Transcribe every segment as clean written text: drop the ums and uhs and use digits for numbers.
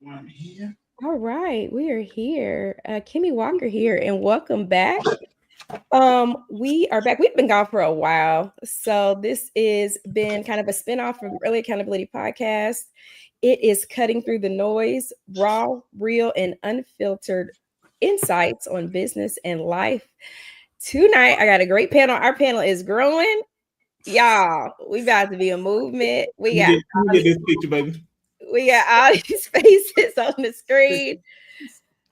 I'm here. All right, we are here. Kimmy Walker here, and welcome back. We are back. We've been gone for a while, so this is been kind of a spinoff from Early Accountability Podcast. It is cutting through the noise, raw, real, and unfiltered insights on business and life. Tonight, I got a great panel. Our panel is growing, y'all. We about to be a movement. Let me get this picture, baby. We got all these faces on the screen.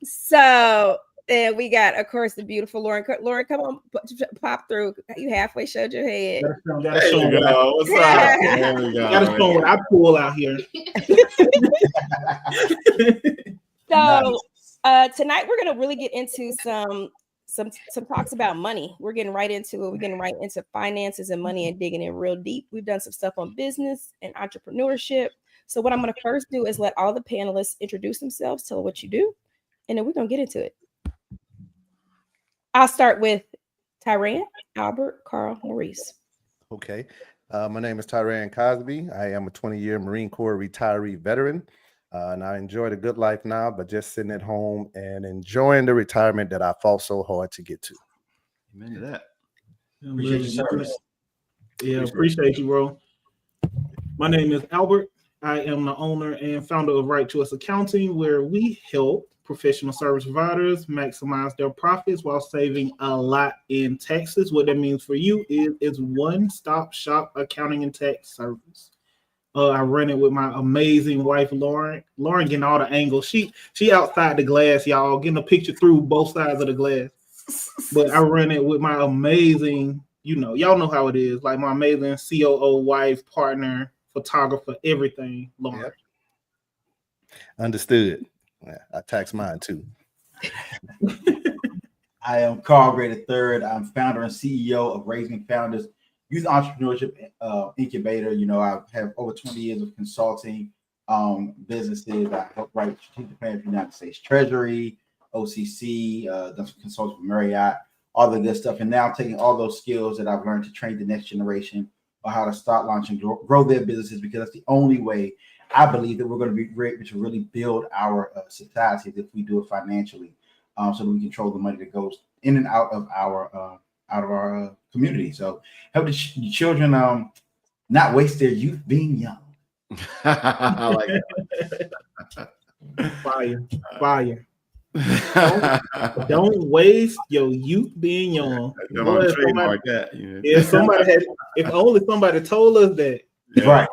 So, and we got, of course, the beautiful Lauren. Lauren, come on, pop through. You halfway showed your head. Gotta show What's up? There we go. Gotta show what I pull out here. So, tonight we're gonna really get into some talks about money. We're getting right into it. We're getting right into finances and money and digging in real deep. We've done some stuff on business and entrepreneurship. So, what I'm gonna first do is let all the panelists introduce themselves, tell what you do, and then we're gonna get into it. I'll start with Tyran, Albert, Carl, Marice. Okay. My name is Tyran Cosby. I am a 20-year Marine Corps retiree veteran. And I enjoy the good life now, but just sitting at home and enjoying the retirement that I fought so hard to get to. Amen to that. Appreciate your service. Yeah, appreciate you, bro. My name is Albert. I am the owner and founder of Right Choice Accounting, where we help professional service providers maximize their profits while saving a lot in taxes. What that means for you is it's one-stop shop accounting and tax service. I run it with my amazing wife, Lauren. Lauren getting all the angles. She outside the glass, y'all, getting a picture through both sides of the glass. But I run it with my amazing, y'all know how it is, like my amazing COO wife, partner, photographer, everything, Lauren. Yep. Understood. Yeah, I tax mine too. I am Carl Gray III. I'm founder and CEO of Raising Founders Youth Entrepreneurship Incubator. I have over 20 years of consulting businesses. I help write strategic plans for the United States Treasury, OCC, done some consulting for Marriott, all the good stuff. And now I'm taking all those skills that I've learned to train the next generation on how to start, launch, and grow their businesses, because that's the only way I believe that we're going to be able to really build our society if we do it financially, so that we control the money that goes in and out of our community. So help the children not waste their youth being young. I like that. Fire. Don't waste your youth being young. Boy, trademark that. If only somebody told us that. Yeah. Right.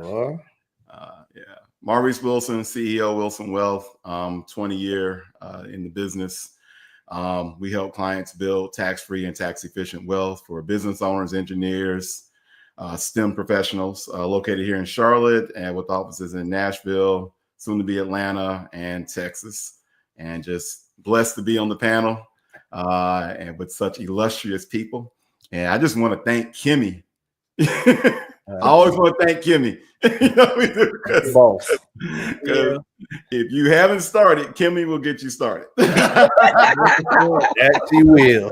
Yeah. Marice Wilson, CEO Wilson Wealth, 20-year in the business. We help clients build tax-free and tax-efficient wealth for business owners, engineers, STEM professionals, located here in Charlotte and with offices in Nashville, soon to be Atlanta and Texas. And just blessed to be on the panel and with such illustrious people. And I just want to thank Kimmy. I always want to thank Kimmy. Because if you haven't started, Kimmy will get you started. That she will.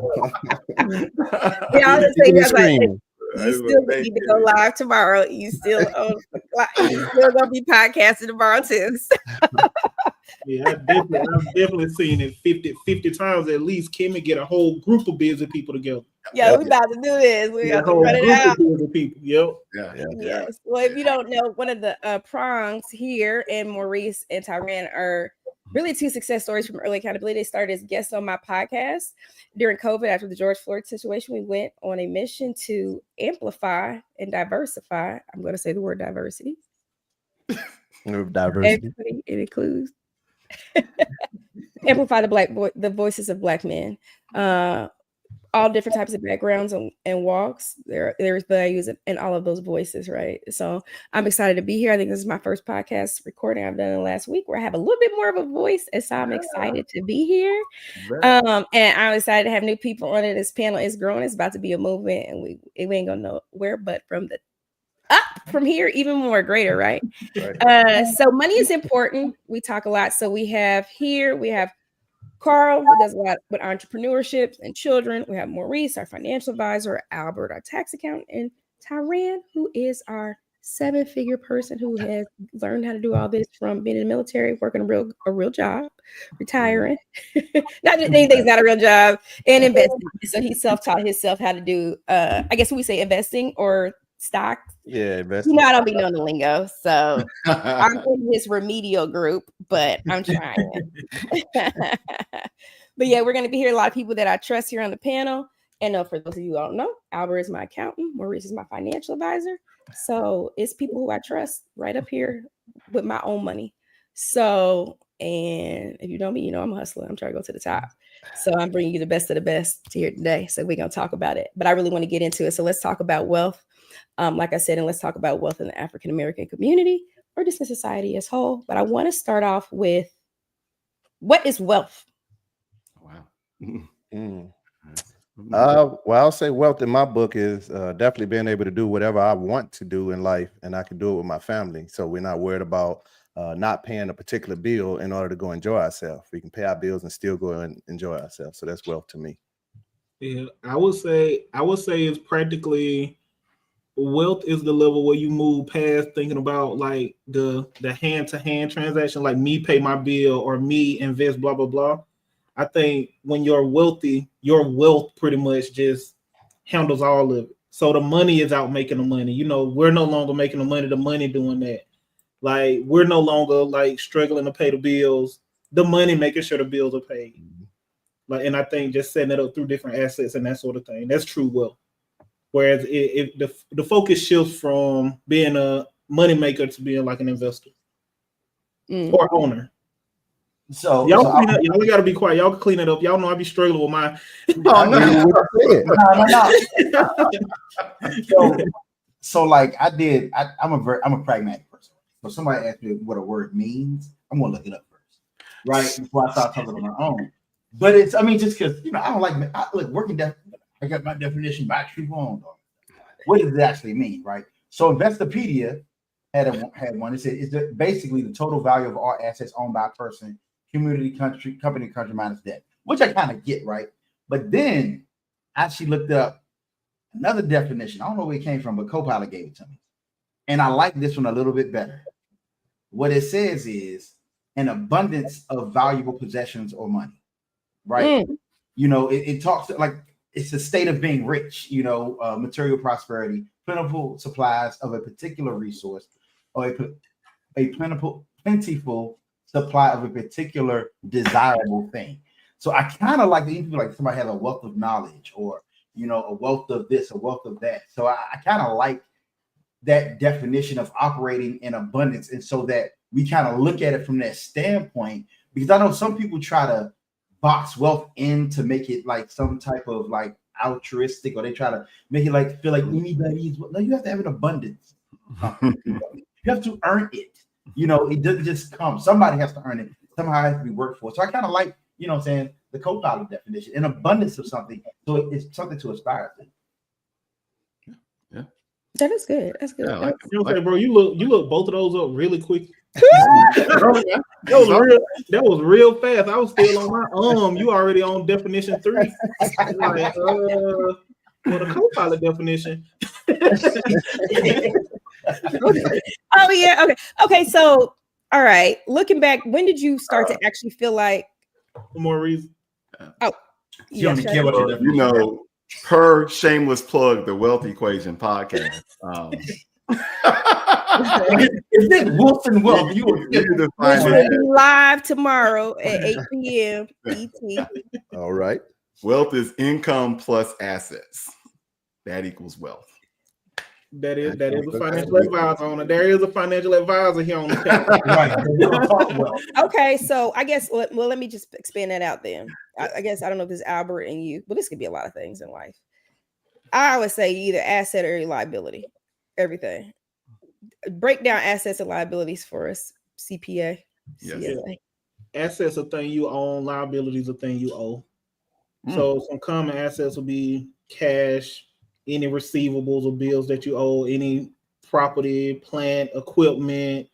You still need to go live tomorrow. You still gonna be podcasting tomorrow too. Yeah, I've definitely seen it 50 times at least. Kimmy get a whole group of busy people together. Yeah, we about to do this. We got to run it out. People. Yep. Yeah. Yes. Well, if you don't know, one of the prongs here, and Marice and Tyran are really two success stories from Early Accountability. They started as guests on my podcast during COVID after the George Floyd situation. We went on a mission to amplify and diversify. I'm going to say the word diversity. Diversity. It includes amplify the voices of Black men. All different types of backgrounds and walks. There's values in all of those voices, right? So I'm excited to be here. I think this is my first podcast recording I've done in the last week where I have a little bit more of a voice, and so I'm excited to be here. And I'm excited to have new people on it. This panel is growing. It's about to be a movement, and we ain't gonna know where, but from here, even more greater, right? So money is important. We talk a lot. So we have Carl, who does a lot with entrepreneurship and children. We have Marice, our financial advisor, Albert, our tax accountant, and Tyran, who is our 7-figure person who has learned how to do all this from being in the military, working a real job, retiring. Not that anything's not a real job, and investing. So he self-taught himself how to do I guess we say investing or stock. Yeah, investing. You know, I don't be knowing the lingo. So I'm in this remedial group, but I'm trying. But yeah, we're gonna be here. A lot of people that I trust here on the panel. And for those of you who don't know, Albert is my accountant, Marice is my financial advisor. So it's people who I trust right up here with my own money. So, and if you know me, you know I'm a hustler. I'm trying to go to the top. So I'm bringing you the best of the best here today. So we're going to talk about it. But I really want to get into it. So let's talk about wealth. Like I said, and let's talk about wealth in the African-American community or just in society as a whole. But I want to start off with, what is wealth? Wow. Well, I'll say wealth in my book is definitely being able to do whatever I want to do in life, and I can do it with my family. So we're not worried about not paying a particular bill in order to go enjoy ourselves. We can pay our bills and still go and enjoy ourselves. So that's wealth to me. Yeah, I would say it's practically, wealth is the level where you move past thinking about like the hand-to-hand transaction, like me pay my bill or me invest, blah blah blah. I think when you're wealthy, your wealth pretty much just handles all of it. So the money is out making the money. You know, we're no longer making the money doing that. Like, we're no longer like struggling to pay the bills. The money making sure the bills are paid. Like, and I think just setting it up through different assets and that sort of thing, that's true wealth. Whereas the focus shifts from being a money maker to being like an investor or owner. So y'all got to be quiet. Y'all can clean it up. Y'all know I be struggling with my. No. So like I'm a pragmatic person. So somebody asked me what a word means, I'm gonna look it up first, right? Before I start talking on my own. But it's, I mean, just because I don't like working. I got my definition by true on. What does it actually mean, right? So Investopedia had one. It said it's basically the total value of all assets owned by a person, community, company minus debt, which I kind of get, right? But then I actually looked up another definition. I don't know where it came from, but Copilot gave it to me. And I like this one a little bit better. What it says is an abundance of valuable possessions or money, right? You know, it talks like it's a state of being rich, you know, material prosperity, plentiful supplies of a particular resource, or a plentiful supply of a particular desirable thing. So I kind of like to even like somebody has a wealth of knowledge, or you know, a wealth of this, a wealth of that. So I kind of like that definition of operating in abundance, and so that we kind of look at it from that standpoint, because I know some people try to box wealth in to make it like some type of like altruistic, or they try to make it like feel like anybody is. No, you have to have an abundance. You have to earn it. You know, it doesn't just come. Somebody has to earn it. Somehow it has to be worked for. So I kind of like, you know what I'm saying, the Copilot definition, an abundance of something. So it's something to aspire to. Yeah. That is good. That's good. Yeah, You know what I'm saying, bro? You look both of those up really quick. That was real fast. I was still on my you already on definition 3. Like, well, the Copilot definition. Oh yeah. Okay. So, all right. Looking back, when did you start to actually feel like? For more reason. Oh, You don't care what your definition. You know, per shameless plug, the Wealth Equation podcast. Is this Wilson Wealth? You to Which find will it be live tomorrow at 8 p.m. ET. All right. Wealth is income plus assets. That equals wealth. That is a financial advisor on it. There is a financial advisor here on the panel. Right. Okay, so I guess let me just expand that out then. I guess I don't know if this is Albert and you, but this could be a lot of things in life. I would say either asset or liability. Everything. Break down assets and liabilities for us, CPA. Yes. Assets are thing you own, liabilities are thing you owe. So some common assets will be cash, any receivables or bills that you owe, any property, plant, equipment,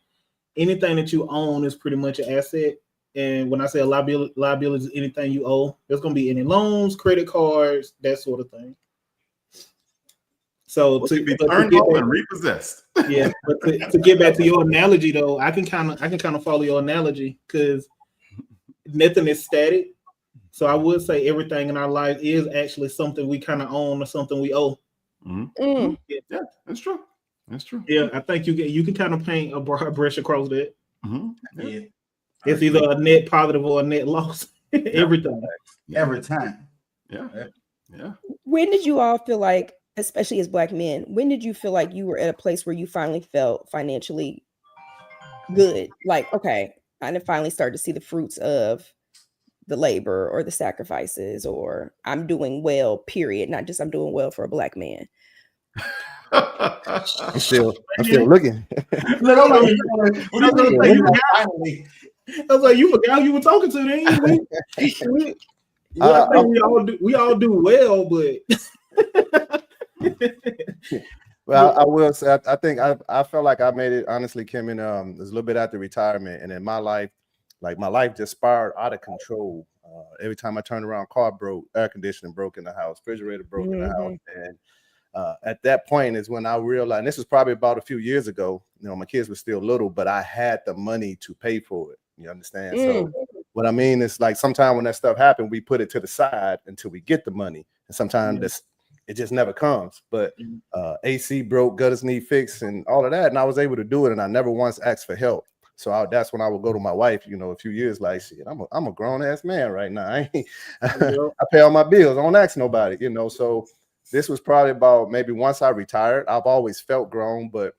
anything that you own is pretty much an asset. And when I say a liability is anything you owe, there's going to be any loans, credit cards, that sort of thing. So Well, to be but turned get on back, and repossessed. yeah, but to get back to your analogy though, I can kind of follow your analogy because nothing is static. So I would say everything in our life is actually something we kind of own or something we owe. Yeah, that's true. That's true. Yeah, I think you can kind of paint a broad brush across that. Yeah. It's either a net positive or a net loss. Everything. Every time. Yeah. When did you all feel like, especially as Black men, when did you feel like you were at a place where you finally felt financially good? Like, okay, I finally started to see the fruits of the labor or the sacrifices, or I'm doing well, period. Not just I'm doing well for a Black man. I'm still looking. Look, I'm like, what are you gonna say? Like, finally. I was like, you forgot who you were talking to then. I think we all do well, but well, I will say I think I felt like I made it, honestly, Kim, and it was a little bit after retirement, and in my life, like my life just spiraled out of control. Every time I turned around, car broke, air conditioning broke in the house, refrigerator broke in the house, and at that point is when I realized, and this was probably about a few years ago, you know, my kids were still little, but I had the money to pay for it. You understand? So what I mean is, like, sometimes when that stuff happened, we put it to the side until we get the money. And sometimes it just never comes. But AC broke, gutters need fixed, and all of that. And I was able to do it. And I never once asked for help. So that's when I would go to my wife, you know, a few years like, shit, I'm a grown ass man right now. I pay all my bills. I don't ask nobody, you know. So this was probably about maybe once I retired. I've always felt grown, but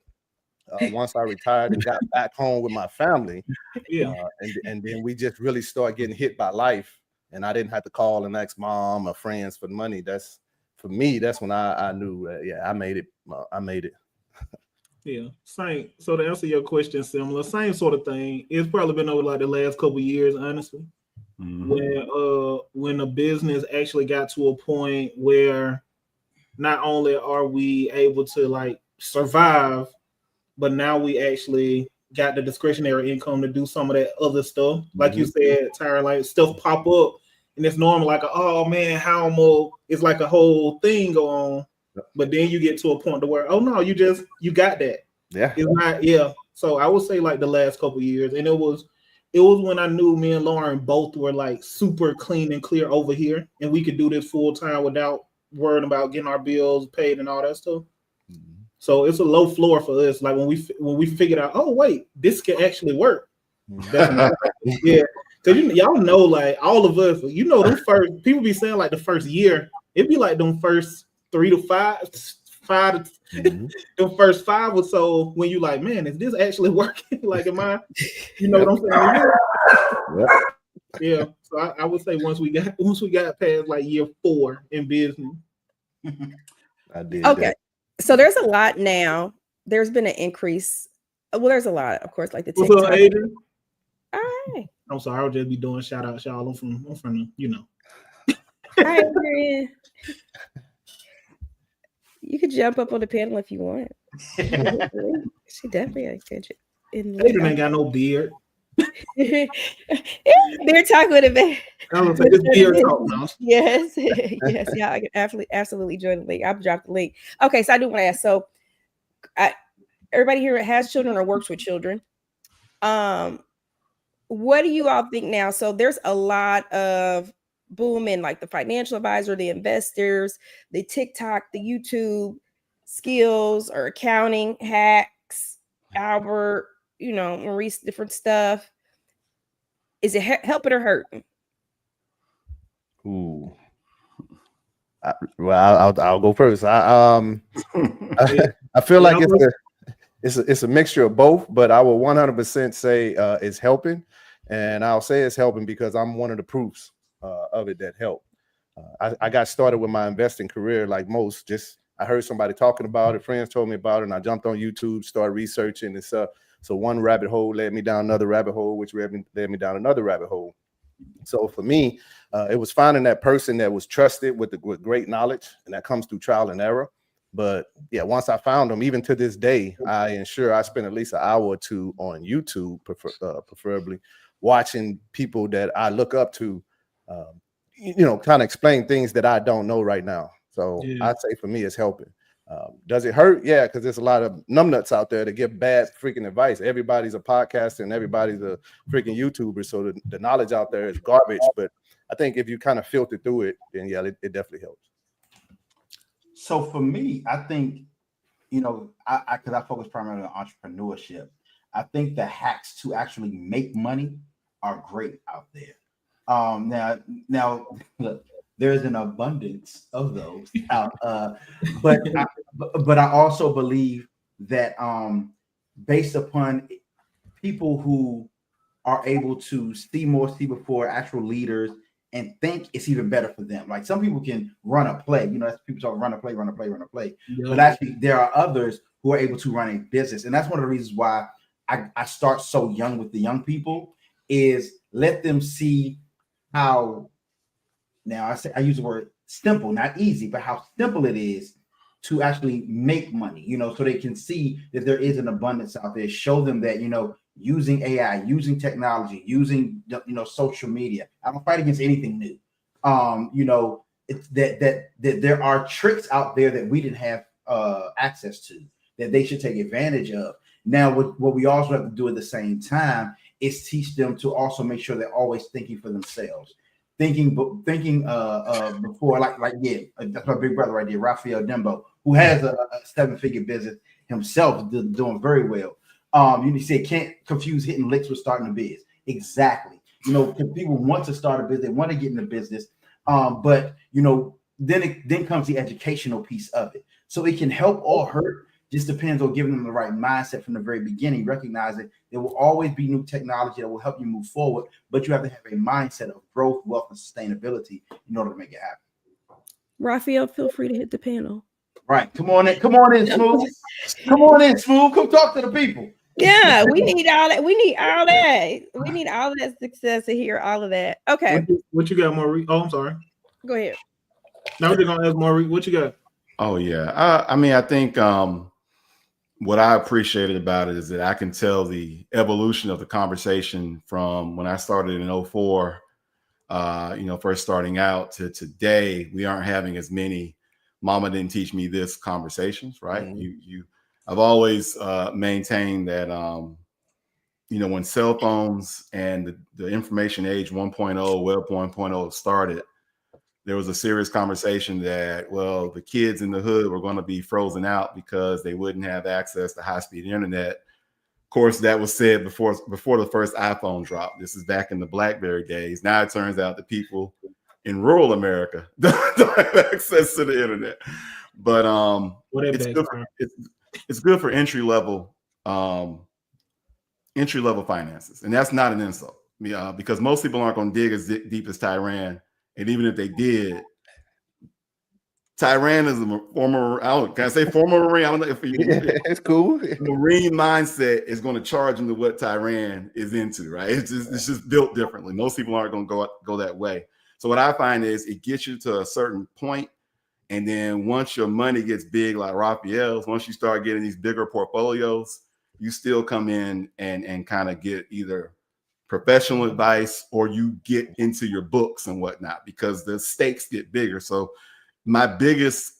once I retired and got back home with my family, and then we just really started getting hit by life, and I didn't have to call and ask mom or friends for money. That's, for me, that's when I knew, I made it. I made it. Yeah, same. So to answer your question, similar, same sort of thing. It's probably been over like the last couple of years, honestly, when the business actually got to a point where not only are we able to like survive, but now we actually got the discretionary income to do some of that other stuff. Like you said, Tyran, like stuff pop up, and it's normal. Like, oh man, how more? It's like a whole thing go on. But then you get to a point to where, oh no, you got that. Yeah. It's not, So I would say like the last couple of years. And it was when I knew me and Lauren both were like super clean and clear over here, and we could do this full time without worrying about getting our bills paid and all that stuff. So it's a low floor for us. Like when we figured out, oh wait, this can actually work. Because y'all know, like all of us, you know, them first people be saying like the first year, it'd be like them first 3 to 5 the first 5 or so, when you like, man, is this actually working? Like, am I, you know what I'm saying? Yeah. So I would say once we got past like year 4 in business. I did. Okay. So there's a lot now. There's been an increase. Well, there's a lot, of course, like the TikTok. What's up, Adrian? Hi. I'm sorry, I'll just be doing shout out, y'all. I'm from the, you know. Hi, Adrian. You could jump up on the panel if you want. She definitely could. Adrian ain't got no beard. They're talking with a bit. I was like, this beard talk now. Yes, yeah, I can absolutely join the link. I've dropped the link. Okay, so I do want to ask. So, everybody here has children or works with children. What do you all think now? So there's a lot of boom in like the financial advisor, the investors, the TikTok, the YouTube skills or accounting hacks, Albert, you know, Marice, different stuff. Is it helping or hurting? Ooh. Well, I'll go first. I feel like it's a mixture of both, but I will 100% say it's helping, and I'll say it's helping because I'm one of the proofs of it that helped. I got started with my investing career like most. Just I heard somebody talking about it, friends told me about it, and I jumped on YouTube, started researching, and so one rabbit hole led me down another rabbit hole, which led me down another rabbit hole. So for me, it was finding that person that was trusted with great knowledge, and that comes through trial and error. But yeah, once I found them, even to this day, I ensure I spend at least an hour or two on YouTube, preferably watching people that I look up to, you know, kind of explain things that I don't know right now. So I'd say for me, it's helping. Does it hurt? Yeah, because there's a lot of numbnuts out there that give bad freaking advice. Everybody's a podcaster and everybody's a freaking YouTuber, so the knowledge out there is garbage. But I think if you kind of filter through it, then yeah, it definitely helps. So for me, I think, because I focus primarily on entrepreneurship, I think the hacks to actually make money are great out there. Now, look, there's an abundance of those out, but I also believe that based upon people who are able to see before actual leaders and think it's even better for them. Like some people can run a play, that's people talk run a play. Yeah. But actually there are others who are able to run a business. And that's one of the reasons why I start so young with the young people, is let them see how, now I use the word simple, not easy, but how simple it is to actually make money, so they can see that there is an abundance out there. Show them that, using AI, using technology, using, social media. I don't fight against anything new. It's that there are tricks out there that we didn't have access to, that they should take advantage of. Now, what we also have to do at the same time is teach them to also make sure they're always thinking for themselves. Thinking before, that's my big brother right there, Raphael Dembo, who has a 7-figure business himself, doing very well. You say can't confuse hitting licks with starting a biz. Exactly. Because people want to start a business, they want to get in the business, but then comes the educational piece of it. So it can help or hurt. Just depends on giving them the right mindset from the very beginning, recognizing there will always be new technology that will help you move forward, but you have to have a mindset of growth, wealth, and sustainability in order to make it happen. Raphael, feel free to hit the panel. Right. Come on in, Smooth. Come on in, Smooth. Come talk to the people. Yeah, we need all that. We need all that. We need all of that success to hear all of that. Okay. What you got, Maurice? Oh, I'm sorry. Go ahead. Now we're just gonna ask Maurice, what you got? Oh yeah. I think what I appreciated about it is that I can tell the evolution of the conversation from when I started in 2004, first starting out, to today. We aren't having as many "Mama didn't teach me this" conversations, right? Mm-hmm. I've always maintained that, when cell phones and the information age 1.0, web 1.0 started, there was a serious conversation that, well, the kids in the hood were going to be frozen out because they wouldn't have access to high-speed internet. Of course, that was said before the first iPhone dropped. This is back in the BlackBerry days. Now it turns out that people in rural America don't have access to the internet. But it's good for entry level finances, and that's not an insult. Because most people aren't going to dig as deep as Tyran. And even if they did, Tyran is a former, can I say former Marine? I don't know if it's cool. Marine mindset is going to charge him to what Tyran is into, right? It's just built differently. Most people aren't going to go that way. So what I find is it gets you to a certain point, and then once your money gets big, like Raphael's, once you start getting these bigger portfolios, you still come in and kind of get either professional advice or you get into your books and whatnot, because the stakes get bigger. So my biggest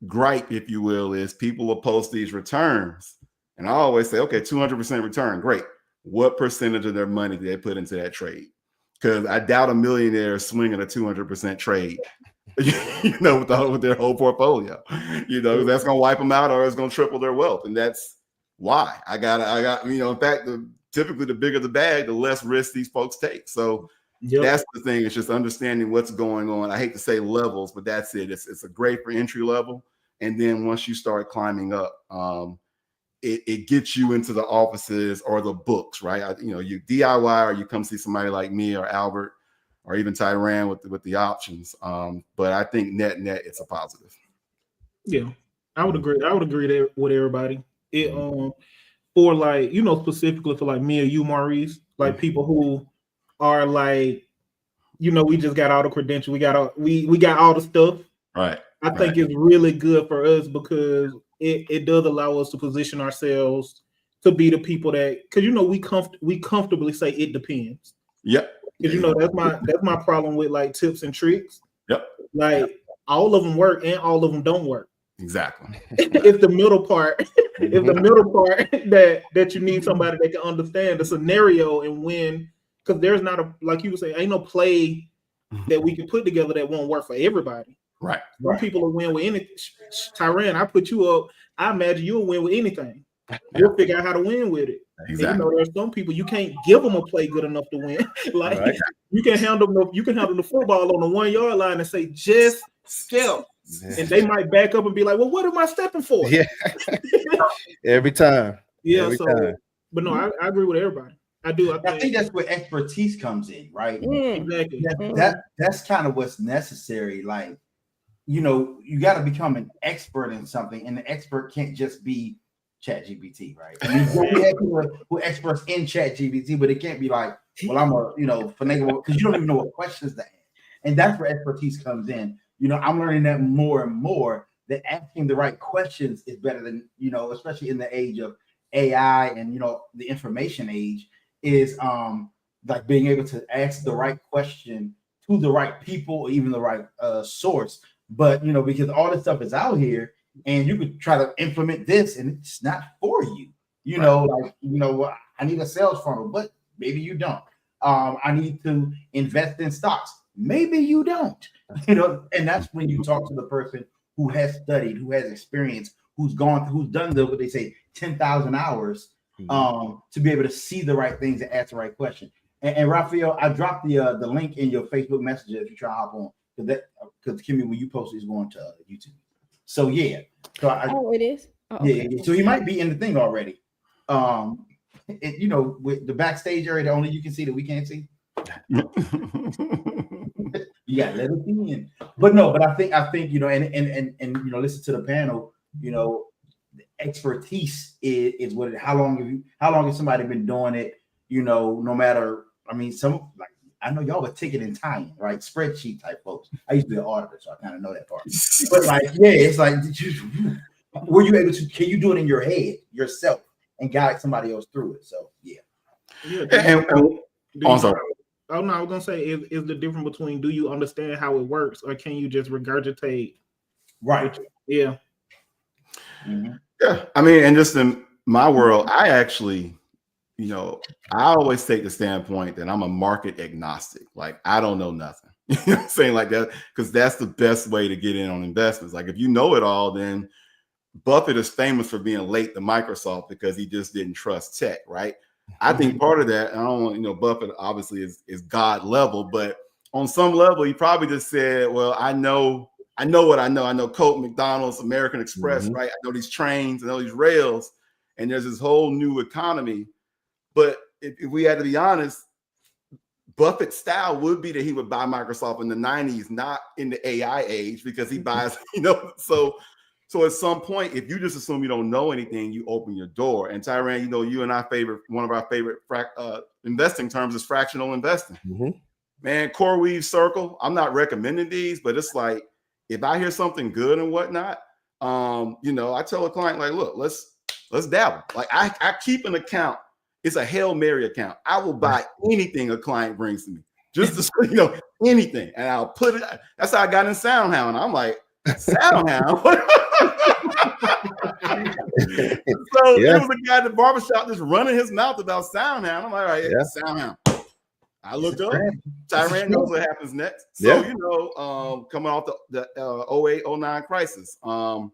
gripe, if you will, is people will post these returns, and I always say, okay, 200% return, great. What percentage of their money do they put into that trade? Because I doubt a millionaire is swinging a 200% trade, with their whole portfolio. That's going to wipe them out, or it's going to triple their wealth. And that's why I got, in fact, typically the bigger the bag, the less risk these folks take. So that's the thing. It's just understanding what's going on. I hate to say levels, but that's it. It's a great for entry level. And then once you start climbing up, it gets you into the offices or the books, right? You DIY, or you come see somebody like me or Albert or even Tyran with the options. But I think net, it's a positive. Yeah, I would agree. I would agree with everybody. It for specifically for me or you, Maurice, people who are we just got all the credentials, we got all the stuff. Right. I think it's really good for us because it does allow us to position ourselves to be the people that, because we comfortably say it depends. Yep. Because that's my problem with tips and tricks. Yep. All of them work and all of them don't work. Exactly. It's the middle part. It's the middle part that you need somebody that can understand the scenario and when, because there's not a, like you were saying, ain't no play that we can put together that won't work for everybody. Right. Some people will win with anything. Tyran, I put you up. I imagine you'll win with anything. You'll figure out how to win with it. Exactly. And, you know, there's some people you can't give them a play good enough to win. Like you can handle the football on the 1 yard line and say just step, and they might back up and be like, "Well, what am I stepping for?" Yeah, every time. Yeah. Every So, time. but no, I agree with everybody. I do. I think that's where expertise comes in, right? Exactly. That's kind of what's necessary. Like, you know, you got to become an expert in something, and the expert can't just be ChatGPT, right? I mean, we have people who are experts in ChatGPT, but it can't be like, well, I'm a, you know, finagle, because you don't even know what questions to ask. And that's where expertise comes in. You know, I'm learning that more and more, that asking the right questions is better than, you know, especially in the age of AI and, you know, the information age, is like being able to ask the right question to the right people or even the right source. But, you know, because all this stuff is out here, and you could try to implement this and it's not for you. You know, like, you know, I need a sales funnel, but maybe you don't. I need to invest in stocks. Maybe you don't. You know, and that's when you talk to the person who has studied, who has experience, who's done what they say 10,000 hours to be able to see the right things and ask the right question. And Raphael, I dropped the link in your Facebook Messenger if you try to hop on, because Kimmy, when you post it's going to YouTube. So yeah, so it is. Oh, okay. Yeah. So he might be in the thing already. You know, with the backstage area that only you can see that we can't see. Yeah, let it be in. But no, but I think you know, and you know, listen to the panel. You know, the expertise is what. How long has somebody been doing it? You know, no matter. I mean, like I know y'all were ticketing and tying, right? Spreadsheet type folks. I used to be an auditor, so I kind of know that part. But like, yeah, it's like, were you able to? Can you do it in your head yourself and guide somebody else through it? So yeah. I'm sorry. Oh no, I was gonna say, is the difference between, do you understand how it works, or can you just regurgitate? Right. Yeah. Mm-hmm. Yeah. I mean, and just in my world, I actually, you know, I always take the standpoint that I'm a market agnostic. Like, I don't know nothing. You know what I'm saying? Like that, because that's the best way to get in on investments. Like, if you know it all, then Buffett is famous for being late to Microsoft because he just didn't trust tech, right? I think part of that, I don't want, you know, Buffett obviously is God level, but on some level, he probably just said, well, I know what I know. I know Coke, McDonald's, American Express, right? I know these trains, I know these rails, and there's this whole new economy. But if we had to be honest, Buffett's style would be that he would buy Microsoft in the 90s, not in the AI age, because he buys, you know, so at some point, if you just assume you don't know anything, you open your door. And Tyran, you know, you and I one of our favorite investing terms is fractional investing. Man, CoreWeave Circle, I'm not recommending these, but it's like, if I hear something good and whatnot, you know, I tell a client, like, look, let's dabble. Like, I keep an account. It's a Hail Mary account. I will buy anything a client brings to me, just to, you know, anything. And I'll put it. That's how I got in SoundHound. I'm like, SoundHound? So there was a guy at the barbershop just running his mouth about SoundHound. I'm like, all right, SoundHound. I looked up. Tyran knows what happens next. So, you know, coming off the 08-09 crisis, Conseco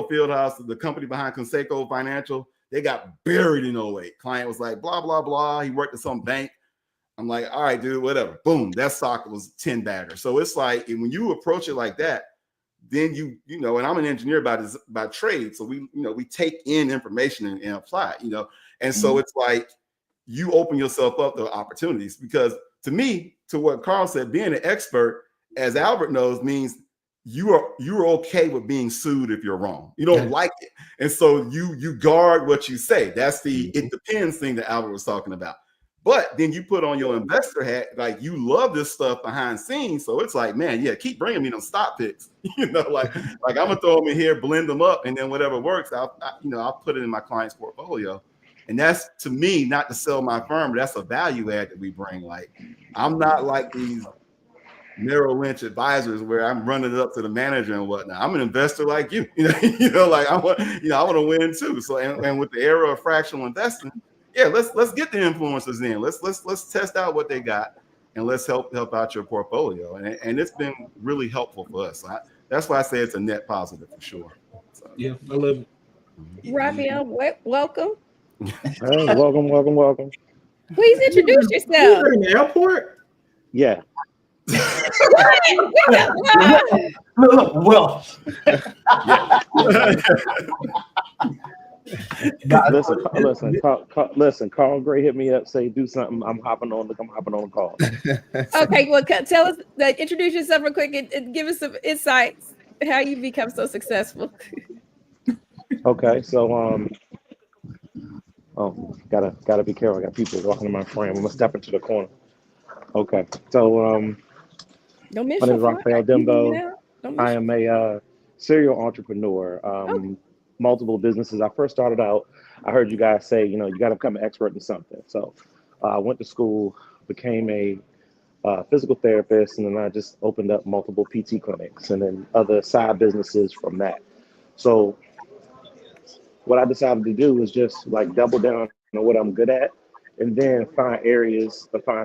Fieldhouse, the company behind Conseco Financial, they got buried in 08. Client was like, blah, blah, blah. He worked at some bank. I'm like, all right, dude, whatever. Boom, that stock was 10 bagger. So it's like, when you approach it like that, then you know, and I'm an engineer by trade. So we take in information and apply it, you know. And so it's like, you open yourself up to opportunities, because to me, to what Carl said, being an expert, as Albert knows, means you're okay with being sued if you're wrong. You don't like it. And so you guard what you say. That's the it depends thing that Albert was talking about. But then you put on your investor hat, like, you love this stuff behind scenes. So it's like, man, yeah, keep bringing me them stock picks. You know, like I'm gonna throw them in here, blend them up, and then whatever works, I'll put it in my client's portfolio. And that's, to me, not to sell my firm, but that's a value add that we bring. Like, I'm not like these Merrill Lynch advisors where I'm running it up to the manager and whatnot. I'm an investor like you, like I want to win too. So, and with the era of fractional investing, yeah, let's get the influencers in. Let's test out what they got and let's help out your portfolio. And it's been really helpful for us. So that's why I say it's a net positive for sure. So. Yeah, I love it. Raphael, welcome. Hey, welcome. Please introduce yourself. You in the airport? Yeah. Well. Listen. Carl Gray hit me up, say do something. I'm hopping on the call. Okay, well, tell us, introduce yourself real quick and give us some insights how you become so successful. Okay, so gotta be careful. I got people walking in my frame. I'm gonna step into the corner. Okay, so Don't miss my name is your Raphael Dembo. I am a serial entrepreneur. Multiple businesses. I first started out, I heard you guys say, you got to become an expert in something. So I went to school, became a physical therapist, and then I just opened up multiple PT clinics and then other side businesses from that. So what I decided to do was just like double down on what I'm good at and then find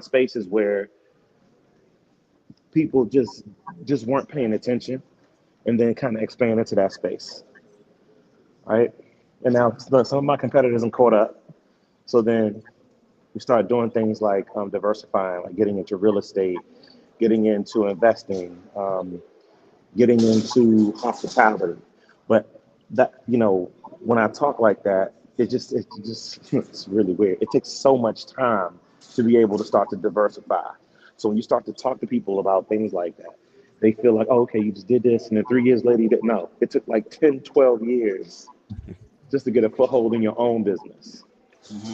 spaces where people just weren't paying attention and then kind of expand into that space. Right. And now some of my competitors have caught up. So then we start doing things like diversifying, like getting into real estate, getting into investing, getting into hospitality. But that, when I talk like that, it's really weird. It takes so much time to be able to start to diversify. So when you start to talk to people about things like that, they feel like, oh, okay, you just did this. And then 3 years later, you didn't know. It took like 10, 12 years just to get a foothold in your own business.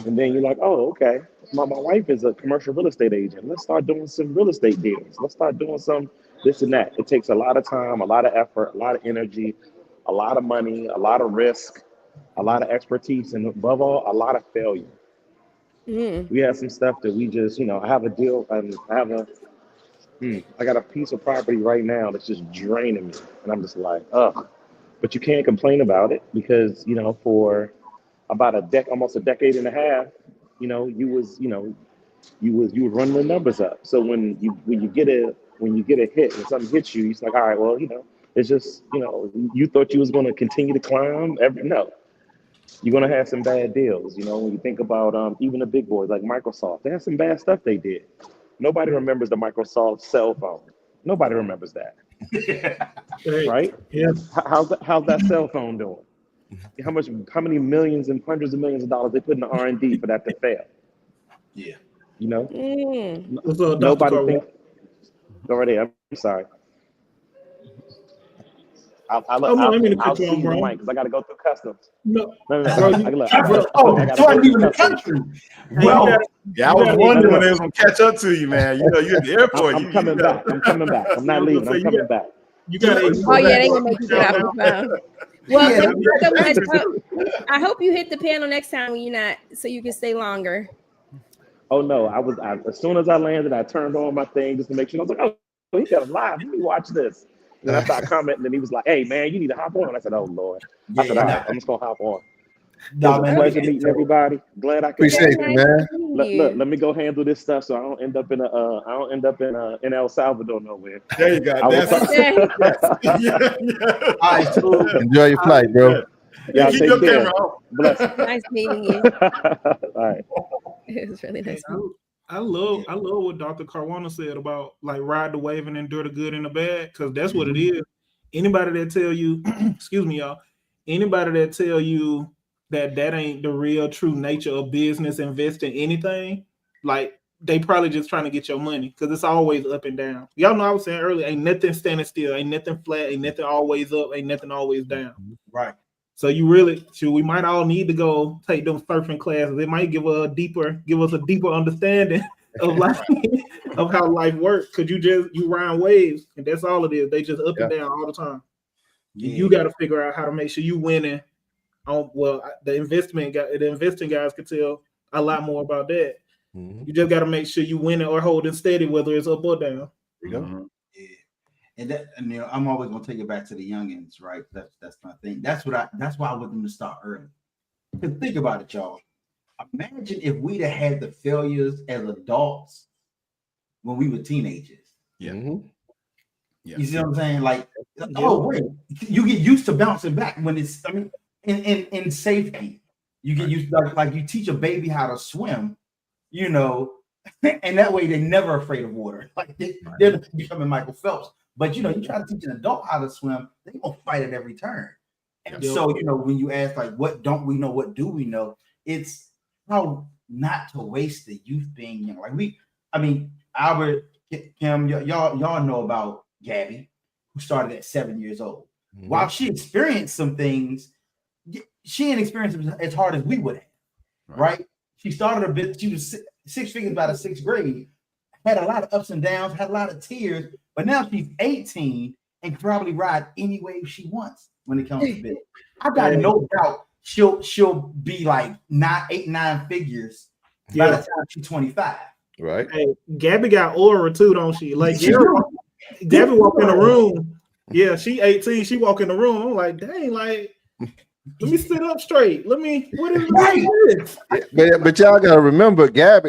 And then you're like, oh, okay, my wife is a commercial real estate agent. Let's start doing some real estate deals. Let's start doing some this and that. It takes a lot of time, a lot of effort, a lot of energy, a lot of money, a lot of risk, a lot of expertise, and above all, a lot of failure. We have some stuff that we just, I have a deal, and I got a piece of property right now that's just draining me. And I'm just like, ugh. But you can't complain about it because, for about almost a decade and a half, you would run the numbers up. So when you get a hit and something hits you, it's like, all right, well, it's just, you thought you was going to continue to climb. No, you're going to have some bad deals. When you think about even the big boys like Microsoft, they had some bad stuff they did. Nobody remembers the Microsoft cell phone. Nobody remembers that. Right? Yeah. How's that cell phone doing? How many millions and hundreds of millions of dollars they put in the R&D for that to fail? Yeah. Nobody thinks. Go right ahead. I'm sorry. I'll see you the mic because I got to go through customs. No. I was wondering when they was gonna catch up to you, man. You're at the airport. I'm coming back. I'm not leaving. I'm coming back. You got they gonna make you get off the phone. Well, I hope you hit the panel next time when you're not, so you can stay longer. Oh no, as soon as I landed, I turned on my thing just to make sure. I was like, oh, he got live. Let me watch this. And then I started commenting, and he was like, "Hey man, you need to hop on." And I said, "Oh Lord." I said, "All right, I'm just gonna hop on." It was a pleasure meeting everybody. Glad I could. Appreciate it, man. Look, let me go handle this stuff so I don't end up in El Salvador nowhere. There you go. Enjoy your flight, bro. Yeah, keep your camera on. Bless. Nice meeting you. All right. It was really nice. I love what Dr. Caruana said about like ride the wave and endure the good and the bad, because that's what it is. Anybody that tell you, excuse me, y'all, anybody that tell you that ain't the real true nature of business, invest in anything, like they probably just trying to get your money, because it's always up and down. Y'all know I was saying earlier, ain't nothing standing still, ain't nothing flat, ain't nothing always up, ain't nothing always down. Right. So we might all need to go take them surfing classes. It might give us a deeper understanding of life, of how life works. Cause you ride waves, and that's all it is. They just up and down all the time. Yeah. You got to figure out how to make sure you winning. The investing guys could tell a lot more about that. You just got to make sure you winning or holding steady, whether it's up or down. There you go. And I'm always gonna take it back to the youngins, right? That's my thing. That's why I want them to start early. Because think about it, y'all. Imagine if we'd have had the failures as adults when we were teenagers. Yeah. Mhm. Yeah. You see what I'm saying? Like, oh wait, you get used to bouncing back when it's. I mean, in safety, you get used to like you teach a baby how to swim, and that way they're never afraid of water. Like they're becoming Michael Phelps. But you try to teach an adult how to swim, they gonna fight at every turn. And so when you ask like, what don't we know? What do we know? It's how not to waste the youth being young. Like Albert, Kim, y'all know about Gabby, who started at 7 years old. Mm-hmm. While she experienced some things, she didn't experience them as hard as we would have, right? She started a bit. She was six figures by the sixth grade, had a lot of ups and downs, had a lot of tears, but now she's 18 and can probably ride any wave she wants when it comes to business. I got no doubt she'll be like 9 figures by the time she's 25. Right. Hey, Gabby got aura too, don't she? Like Gabby walk in the room. Yeah, she 18. She walk in the room. I'm like, dang, like, let me sit up straight. What is this? But y'all gotta remember, Gab,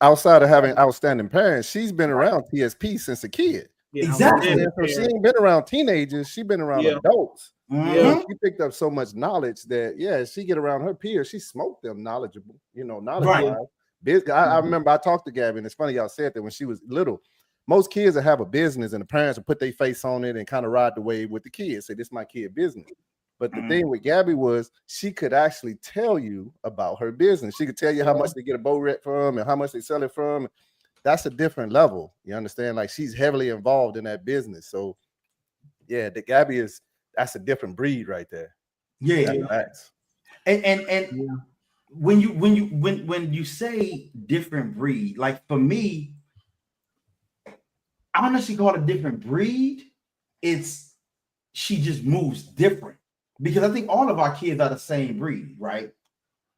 outside of having outstanding parents, she's been around TSP since a kid. Yeah, exactly. So she ain't been around teenagers, she's been around adults. Mm-hmm. She picked up so much knowledge that she get around her peers, she smoked them knowledgeable, knowledge wise. I remember I talked to Gabby, and it's funny y'all said that when she was little. Most kids that have a business and the parents will put their face on it and kind of ride the wave with the kids. Say, this is my kid business. But the thing with Gabby was she could actually tell you about her business. She could tell you how much they get a boat wreck from and how much they sell it from. That's a different level. You understand? Like, she's heavily involved in that business. So yeah, the Gabby that's a different breed right there. Yeah. And when you say different breed, like for me, I don't necessarily call it a different breed. She just moves different, because I think all of our kids are the same breed, right?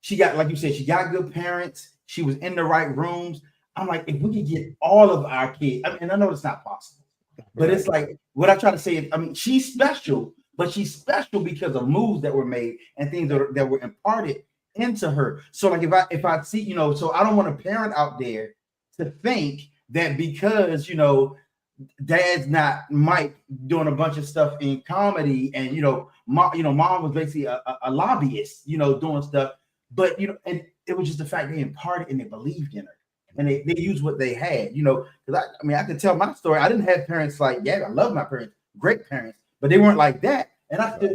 She got, like you said, she got good parents. She was in the right rooms. I'm like, if we could get all of our kids, and I know it's not possible, but it's like what I try to say is, she's special, but she's special because of moves that were made and things that were imparted into her. So like if I see, so I don't want a parent out there to think that because dad's not Mike doing a bunch of stuff in comedy, and mom was basically a lobbyist, doing stuff, but and it was just the fact they imparted and they believed in her, and they used what they had, because I could tell my story. I didn't have parents like, I love my parents, great parents, but they weren't like that, and I still,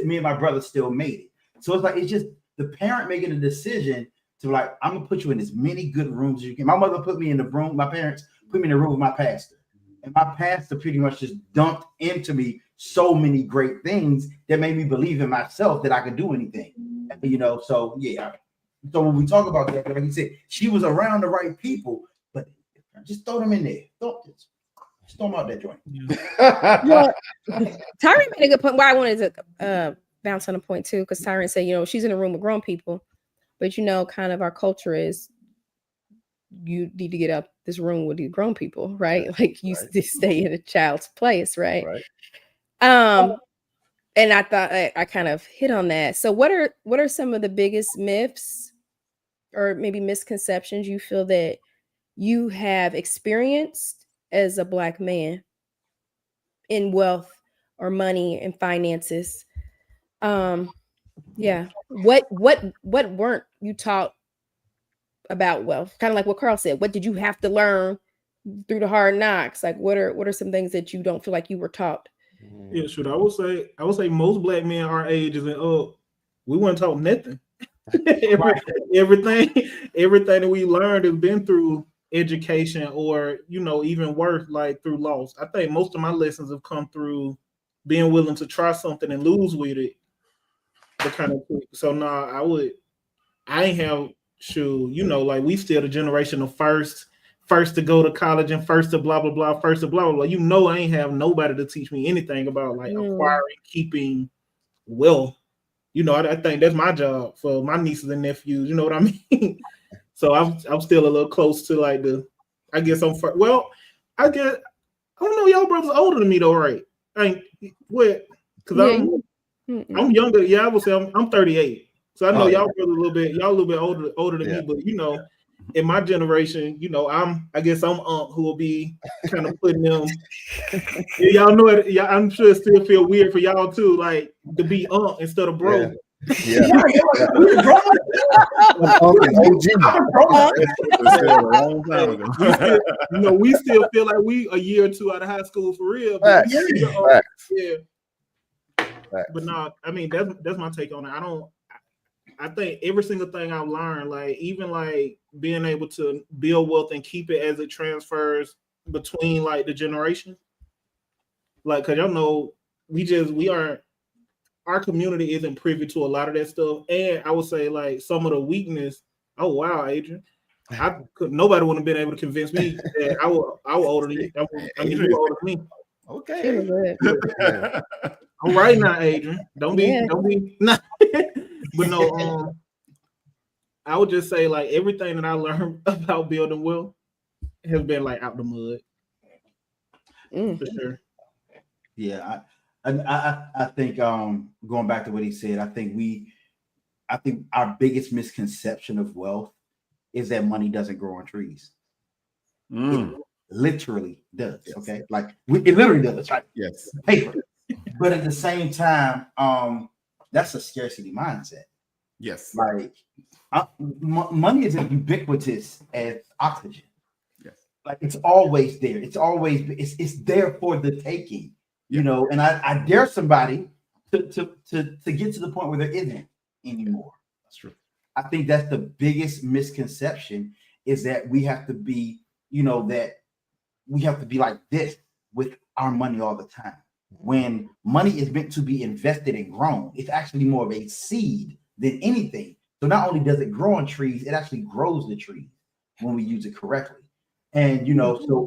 me and my brother still made it. So it's like, it's just the parent making a decision to like, I'm gonna put you in as many good rooms as you can. My mother put me in the room. My parents put me in the room with my pastor. And my pastor pretty much just dumped into me so many great things that made me believe in myself that I could do anything. So yeah. So when we talk about that, like you said, she was around the right people, but just throw them in there. Just throw them out that joint. Well, Tyran made a good point. Why I wanted to bounce on a point too, because Tyran said, she's in a room with grown people, but kind of our culture is, you need to get out this room with these grown people, right? Like you stay in a child's place, right? And I thought I kind of hit on that. So what are some of the biggest myths or maybe misconceptions you feel that you have experienced as a Black man in wealth or money and finances? What weren't you taught about wealth? Kind of like what Carl said, what did you have to learn through the hard knocks? Like what are some things that you don't feel like you were taught? Yeah, sure. I would say most Black men our age is we weren't taught nothing. everything that we learned has been through education, or even worse, like through loss. I think most of my lessons have come through being willing to try something and lose with it. So I ain't have like we still the generation of first to go to college and first to blah blah blah, first to blah blah blah. I ain't have nobody to teach me anything about like acquiring, keeping wealth. I think that's my job for my nieces and nephews. You know what I mean? So I'm still a little close to like I guess I'm first. Well, I guess I don't know, y'all brothers older than me though, right? I ain't what? Because I'm younger. Yeah, I would say I'm 38. So I know y'all brothers a little bit older than me, but you know, in my generation, you know, I guess I'm who will be kind of putting them. Y'all know it. Yeah, I'm sure it still feel weird for y'all too, like to be instead of bro. Yeah. You know, we still feel like we a year or two out of high school for real. But but no, I mean that's my take on it. I think every single thing I've learned, like even like being able to build wealth and keep it as it transfers between like the generations. Like, cause y'all know our community isn't privy to a lot of that stuff. And I would say like some of the weakness. Oh wow, Adrian. Nobody would have been able to convince me that I was older than you. I mean, you were older than me. Okay. All right now, Adrian. Don't be nah. But no, I would just say like everything that I learned about building wealth has been like out the mud. For sure. Yeah, I think going back to what he said, I think our biggest misconception of wealth is that money doesn't grow on trees. It literally does. Yes. Okay, like it literally does, right? Yes, paper. But at the same time, that's a scarcity mindset. Yes, like money is as ubiquitous as oxygen. Yes, like it's always there. It's there for the taking. You know, and I dare somebody to get to the point where there isn't anymore. That's true. I think that's the biggest misconception is that we have to be, that we have to be like this with our money all the time. When money is meant to be invested and grown, it's actually more of a seed than anything. So not only does it grow on trees, it actually grows the trees when we use it correctly. And,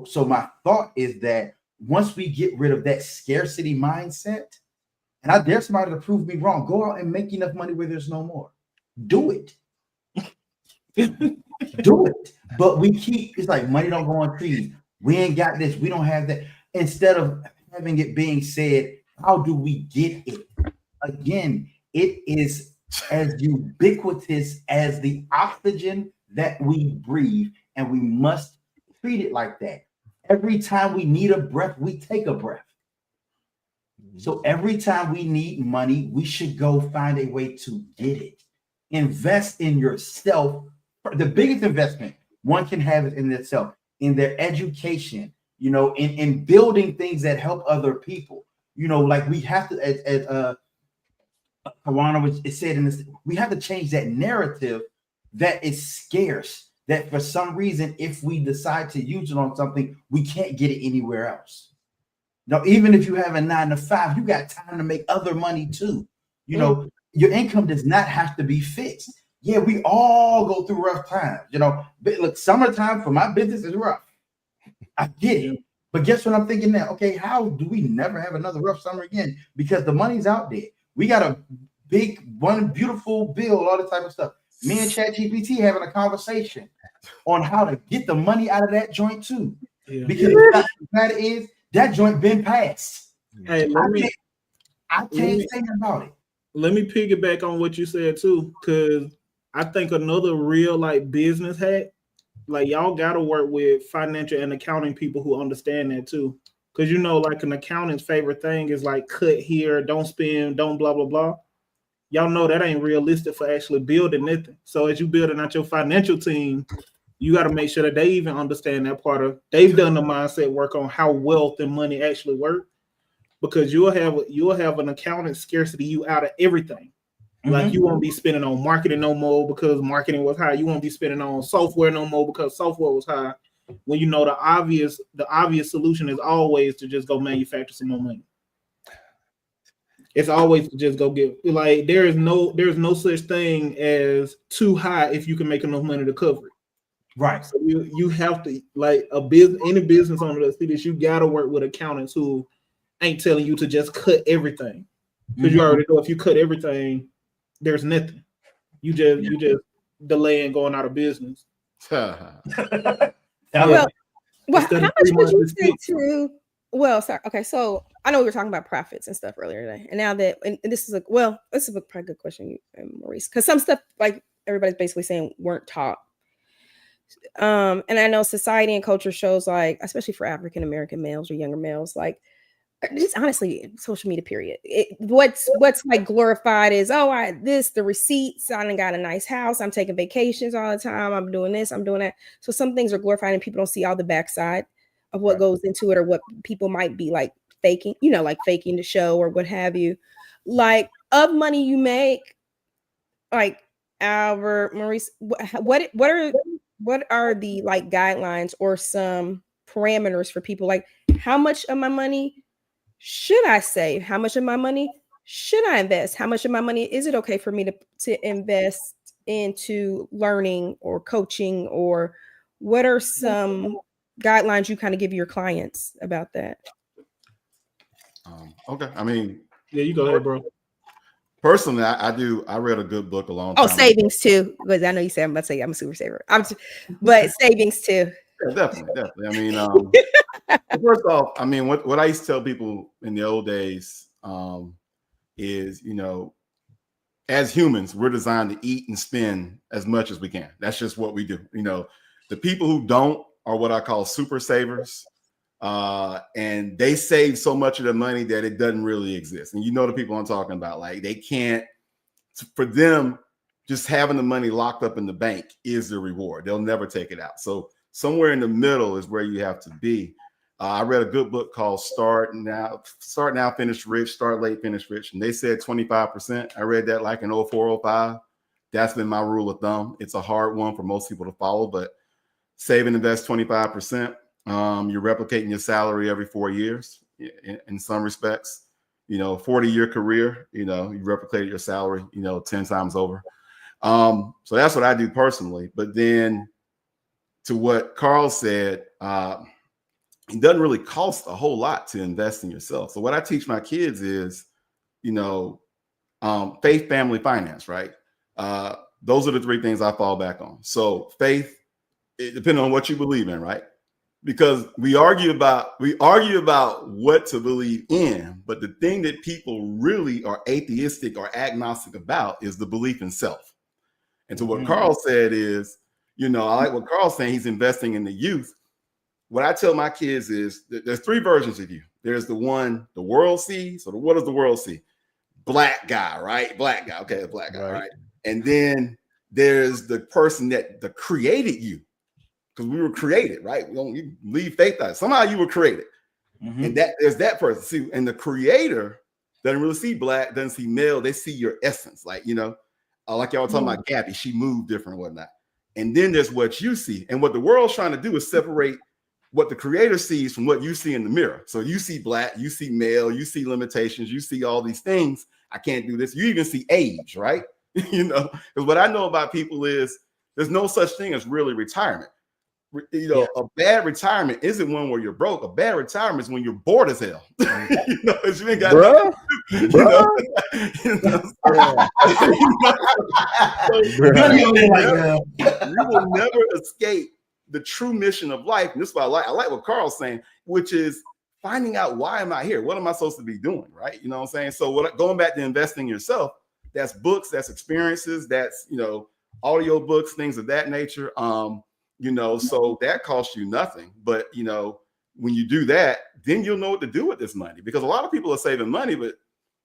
so my thought is that once we get rid of that scarcity mindset, and I dare somebody to prove me wrong, go out and make enough money where there's no more. Do it. Do it. But it's like money don't go on trees. We ain't got this. We don't have that. Instead of having it being said, how do we get it? Again, it is as ubiquitous as the oxygen that we breathe, and we must treat it like that. Every time we need a breath, we take a breath. So every time we need money, we should go find a way to get it. Invest in yourself. The biggest investment one can have is in itself, in their education, in building things that help other people. Like we have to, as Kawana was said in this, we have to change that narrative that is scarce. That for some reason, if we decide to use it on something, we can't get it anywhere else. Now, even if you have a 9 to 5, you got time to make other money too. Your income does not have to be fixed. Yeah, we all go through rough times. But look, summertime for my business is rough. I get it. But guess what I'm thinking now? Okay, how do we never have another rough summer again? Because the money's out there. We got a big, one beautiful bill, all the type of stuff. Me and ChatGPT having a conversation on how to get the money out of that joint too. Yeah. Because the matter is that joint been passed. Hey, I can't say about it. Let me piggyback on what you said too, because I think another real like business hack, like y'all gotta work with financial and accounting people who understand that too. Because like an accountant's favorite thing is like cut here, don't spend, don't blah blah blah. Y'all know that ain't realistic for actually building nothing. So as you building out your financial team, you got to make sure that they even understand that part of. They've done the mindset work on how wealth and money actually work, because you'll have an accountant scarcity you out of everything. Mm-hmm. Like you won't be spending on marketing no more because marketing was high. You won't be spending on software no more because software was high. When the obvious solution is always to just go manufacture some more money. It's always to just go get, like there's no such thing as too high if you can make enough money to cover it. Right. So you have to, like any business owner that see this, you gotta work with accountants who ain't telling you to just cut everything. Because you already know if you cut everything, there's nothing. You just delaying going out of business. Well, how much would you say to Well, sorry. Okay, so I know we were talking about profits and stuff earlier today, and now that and this is a this is a pretty good question, Maurice, because some stuff like everybody's basically saying weren't taught. And I know society and culture shows like, especially for African American males or younger males, like just honestly, social media. Period. What's like glorified is the receipts. I done got a nice house. I'm taking vacations all the time. I'm doing this. I'm doing that. So some things are glorified, and people don't see all the backside of what goes into it, or what people might be like faking. Like faking the show or what have you. Like of money you make, like Albert, Maurice. What are the like guidelines or some parameters for people? Like how much of my money should I save? How much of my money should I invest? How much of my money is it okay for me to invest into learning or coaching? Or what are some guidelines you kind of give your clients about that? Okay. I mean, yeah, you go ahead, bro. Personally, I read a good book a long time savings ago. Too, because I know you said I'm about to say I'm a super saver. But savings too. Yeah, definitely. I mean, first off, I mean, what I used to tell people in the old days is, as humans, we're designed to eat and spend as much as we can. That's just what we do. The people who don't are what I call super savers. And they save so much of their money that it doesn't really exist. And the people I'm talking about, like they can't, for them, just having the money locked up in the bank is the reward. They'll never take it out. So somewhere in the middle is where you have to be. I read a good book called Start Now, Finish Rich, Start Late, Finish Rich. And they said 25%. I read that like in 04, 05. That's been my rule of thumb. It's a hard one for most people to follow, but save and invest 25%. You're replicating your salary every 4 years in some respects. 40-year career, you replicated your salary, 10 times over. So that's what I do personally. But then to what Carl said, it doesn't really cost a whole lot to invest in yourself. So what I teach my kids is, faith, family, finance, right? Those are the three things I fall back on. So faith, it depends on what you believe in, right? Because we argue about what to believe in, but the thing that people really are atheistic or agnostic about is the belief in self. And so what Carl said is, I like what Carl's saying, he's investing in the youth. What I tell my kids is that there's three versions of you. There's the one the world sees. So what does the world see? Black guy, right? Black guy. Okay, black guy, right? And then there's the person that created you. Because we were created, right? You leave faith out. Somehow you were created. And there's that person. See, and the creator doesn't really see black, doesn't see male. They see your essence. Like, like y'all were talking about Gabby, she moved different and whatnot. And then there's what you see. And what the world's trying to do is separate what the creator sees from what you see in the mirror. So you see black, you see male, you see limitations, you see all these things. I can't do this. You even see age, right? Because what I know about people is there's no such thing as really retirement. A bad retirement isn't one where you're broke. A bad retirement is when you're bored as hell. You ain't got you will never escape the true mission of life. And this is what I like what Carl's saying, which is finding out, why am I here? What am I supposed to be doing? Right. You know what I'm saying? So going back to investing in yourself, that's books, that's experiences, that's, audio books, things of that nature. So that costs you nothing. But, when you do that, then you'll know what to do with this money, because a lot of people are saving money, but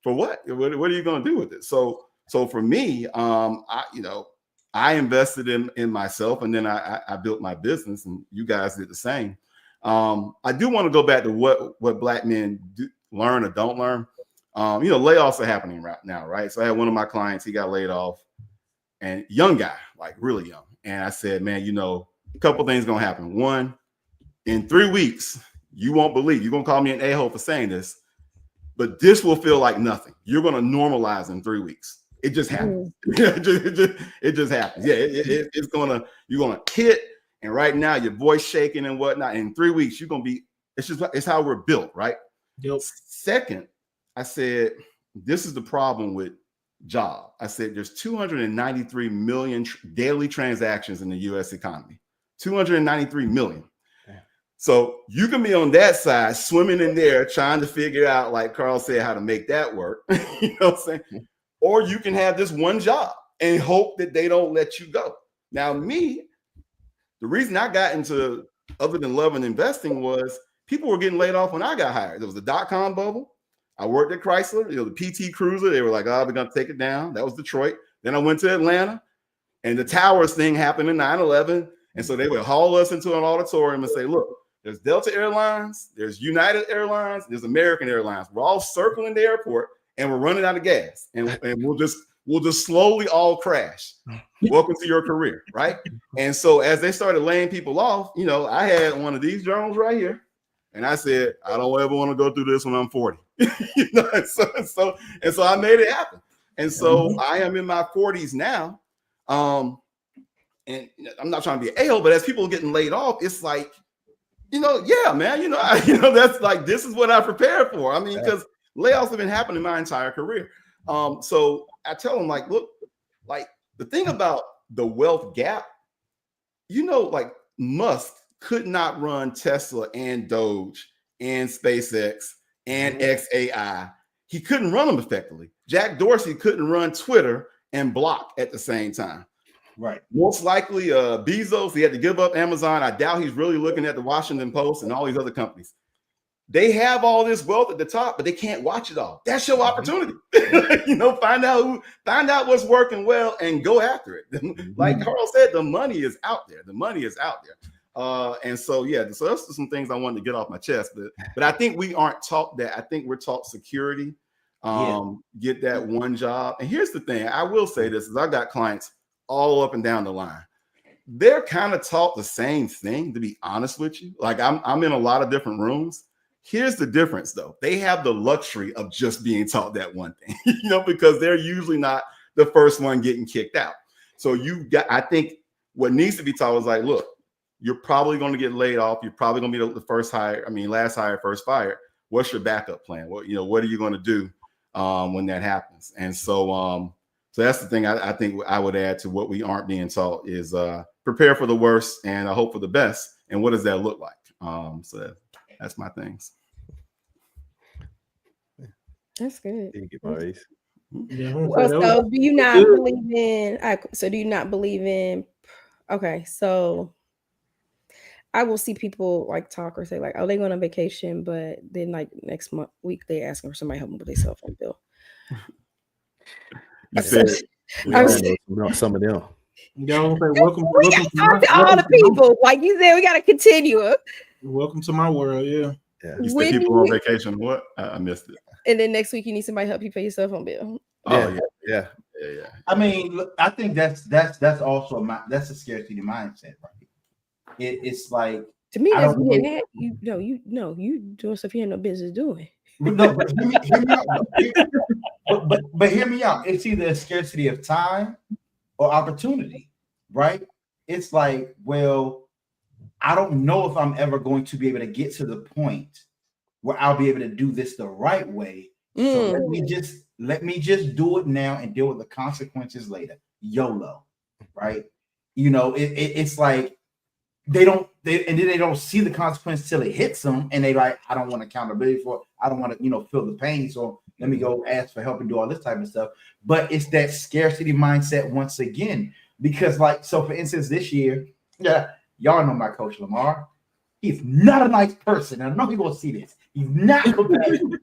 for what? What are you going to do with it? So for me, I invested in myself, and then I built my business, and you guys did the same. I do want to go back to what Black men learn or don't learn. Layoffs are happening right now, right? So I had one of my clients, he got laid off, and young guy, like really young. And I said, man, a couple things going to happen. One, in 3 weeks, you won't believe, you're going to call me an a-hole for saying this, but this will feel like nothing. You're going to normalize in 3 weeks. It just happens. It just happens. Yeah, you're going to hit. And right now your voice shaking and whatnot. In 3 weeks, you're going to be, it's how we're built, right? Yep. Second, I said, this is the problem with job. I said, there's 293 million daily transactions in the U.S. economy. 293 million. So you can be on that side, swimming in there, trying to figure out, like Carl said, how to make that work. You know what I'm saying? Or you can have this one job and hope that they don't let you go. Now, me, the reason I got into other than loving investing was people were getting laid off when I got hired. There was the dot-com bubble. I worked at Chrysler, the PT Cruiser. They were like, oh, we're going to take it down. That was Detroit. Then I went to Atlanta, and the towers thing happened in 9/11. And so they would haul us into an auditorium and say, look, there's Delta Airlines, there's United Airlines, there's American Airlines. We're all circling the airport, and we're running out of gas. And we'll just slowly all crash. Welcome to your career, right? And so as they started laying people off, I had one of these journals right here. And I said, I don't ever want to go through this when I'm 40. So I made it happen. And so I am in my 40s now. And I'm not trying to be an a-hole, but as people are getting laid off, it's like, yeah, man, that's like, this is what I prepared for. I mean, because layoffs have been happening my entire career. So I tell them, like, look, like the thing about the wealth gap, like Musk could not run Tesla and Doge and SpaceX and XAI. He couldn't run them effectively. Jack Dorsey couldn't run Twitter and Block at the same time. Right. Most likely Bezos, he had to give up Amazon. I doubt he's really looking at the Washington Post and all these other companies. They have all this wealth at the top, but they can't watch it all. That's your opportunity. Find out what's working well and go after it. Like Carl said, the money is out there. And so, so that's some things I wanted to get off my chest. But I think we aren't taught that. I think we're taught security, get that one job. And here's the thing. I will say this, is I got clients all up and down the line. They're kind of taught the same thing, to be honest with you. Like I'm in a lot of different rooms. Here's the difference, though. They have the luxury of just being taught that one thing, because they're usually not the first one getting kicked out. So I think what needs to be taught is like, look, you're probably going to get laid off. You're probably going to be the last hire, first fired. What's your backup plan? What are you going to do when that happens? And so that's the thing I think I would add to what we aren't being taught is prepare for the worst and I hope for the best. And what does that look like? So that's my things. That's good. Thank you, Marice. Yeah, So do you not believe in? Do you not believe in? Okay, so I will see people like talk or say like, "Oh, they going on vacation," but then like next week they asking for somebody help them with their cell phone bill. You said some of them. Welcome to all the people. Like you said, we got to continue. Welcome to my world. Yeah. You said people on vacation. What? I missed it. And then next week you need somebody to help you pay your cell phone bill. Yeah. I mean, look, I think that's also that's a scarcity mindset, right? It's like, to me, that's you doing stuff you had no business doing. But hear me out. It's either a scarcity of time or opportunity, right? It's like, well, I don't know if I'm ever going to be able to get to the point where I'll be able to do this the right way. So let me just do it now and deal with the consequences later. YOLO, right? It's like they don't see the consequence till it hits them, and they like, I don't want accountability for it. I don't want to, feel the pain. So let me go ask for help and do all this type of stuff. But it's that scarcity mindset once again, because so for instance, this year, y'all know my coach Lamar. He's not a nice person. I know people will see this. He's not competitive.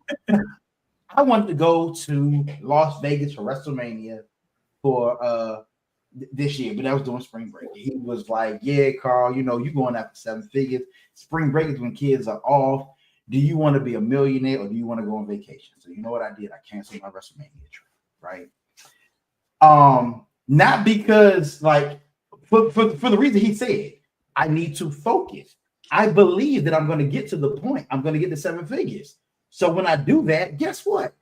I wanted to go to Las Vegas for WrestleMania for this year, but that was during spring break. He was like, yeah, Carl, you going after 7 figures. Spring break is when kids are off. Do you want to be a millionaire or do you want to go on vacation? So you know what I did? I canceled my WrestleMania trip, right? Not because for the reason he said, I need to focus. I believe that I'm going to get to the point. I'm going to get to 7 figures. So when I do that, guess what?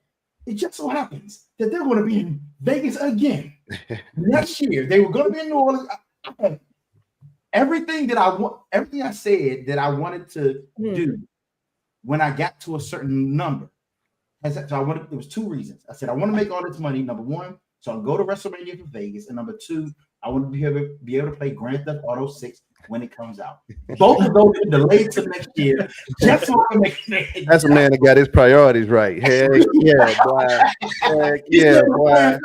It just so happens that they're going to be in Vegas again next year. They were going to be in New Orleans. Everything I said that I wanted to do when I got to a certain number. There was 2 reasons. I said, I want to make all this money. Number 1, so I'll go to WrestleMania for Vegas. And number 2, I want to be able to play Grand Theft Auto 6 when it comes out. Both of those are delayed to next year. Just so I can make it. That's a man that got his priorities right. Heck yeah, boy. Heck yeah, boy.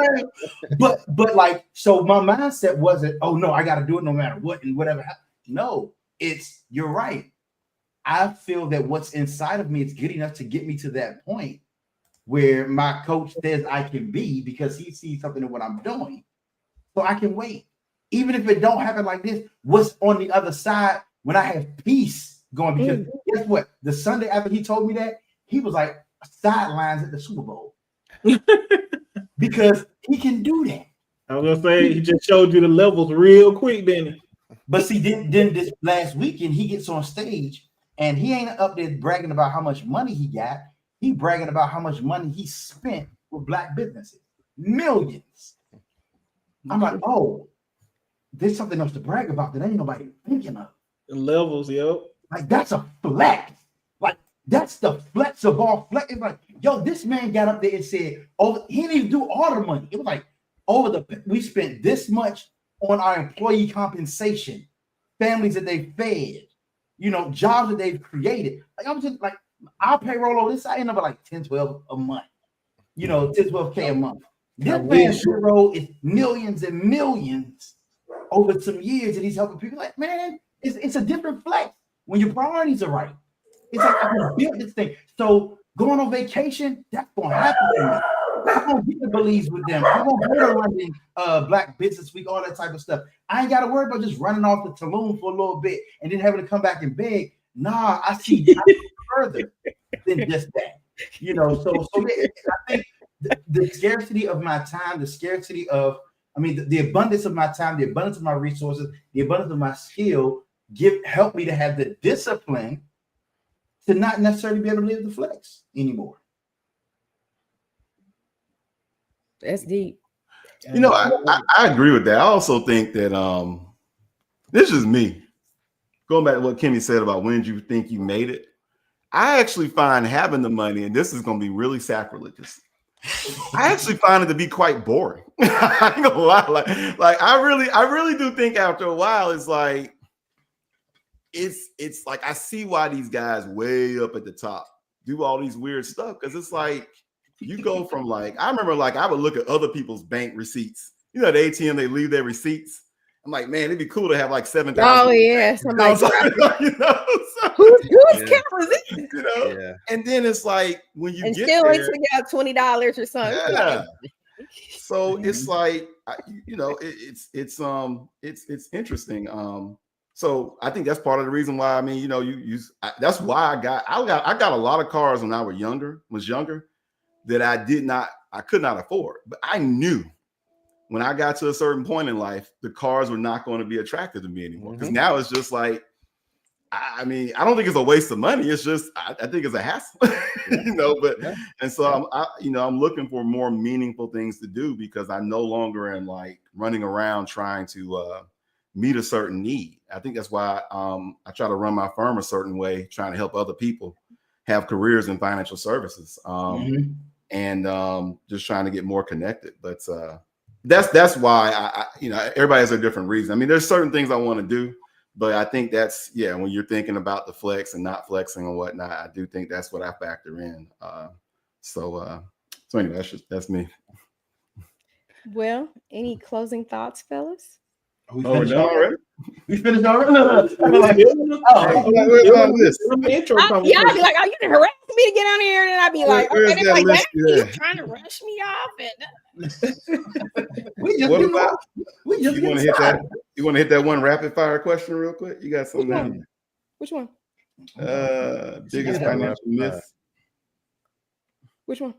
But like, so my mindset wasn't, oh no, I got to do it no matter what and whatever happens. No, it's, you're right. I feel that what's inside of me is good enough to get me to that point where my coach says I can be, because he sees something in what I'm doing. So I can wait. Even if it don't happen like this, what's on the other side when I have peace going? Because guess what? The Sunday after he told me that, he was like sidelines at the Super Bowl. Because he can do that. I was gonna say, he just showed you the levels real quick, didn't he? But see, then this last weekend, he gets on stage and he ain't up there bragging about how much money he got. He bragging about how much money he spent with Black businesses. Millions. I'm like, oh, there's something else to brag about that ain't nobody thinking of. The levels, yo. Like, that's a flex. Like, that's the flex of all flex. It's like, yo, this man got up there and said, oh, he didn't even do all the money. It was like, we spent this much on our employee compensation, families that they fed, jobs that they've created. Like, I'm just like, our payroll on this side ain't number like 10, 12 a month, 10, 12K a month. This man's payroll is millions and millions over some years that he's helping people. Like, man, it's a different flex when your priorities are right. It's like, I can build this thing. So going on vacation, that's gonna happen to me. I'm gonna get to Belize with them. I'm gonna go to London, Black Business Week, all that type of stuff. I ain't got to worry about just running off the Tulum for a little bit and then having to come back and beg. Nah, I see further than just that. So I think the scarcity of my time, the scarcity of, the abundance of my time, the abundance of my resources, the abundance of my skill help me to have the discipline to not necessarily be able to live the flex anymore. That's deep. I agree with that. I also think that this is me. Going back to what Kenny said about when you think you made it, I actually find having the money, and this is going to be really sacrilegious, I actually find it to be quite boring. I ain't gonna lie. Like I really do think after a while, it's like I see why these guys way up at the top do all these weird stuff, because it's like you go from like, I remember like I would look at other people's bank receipts. The ATM, they leave their receipts. I'm like, man, it'd be cool to have like 7,000. Oh yeah, somebody. So, whose account was it? Yeah. And then it's like when you and get still there, wait till you got $20 or something. Yeah. So it's like, it's interesting. So I think that's part of the reason why. That's why I got a lot of cars when I was younger that I could not afford, but I knew when I got to a certain point in life, the cars were not going to be attractive to me anymore. Because now it's just like, I don't think it's a waste of money. It's just, I think it's a hassle, And so I'm looking for more meaningful things to do, because I no longer am like running around trying to meet a certain need. I think that's why I try to run my firm a certain way, trying to help other people have careers in financial services, and just trying to get more connected. But that's why I everybody has a different reason. There's certain things I want to do, but I think that's, when you're thinking about the flex and not flexing and whatnot, I do think that's what I factor in. So anyway, that's me. Well, any closing thoughts, fellas? We finished already? Intro I'd be like, oh, you can harass me to get on here, and I'd be like, okay, they're like, that? You trying to rush me off? And you want to hit that one rapid fire question real quick? You got something? Which one? Biggest financial myth. Which one?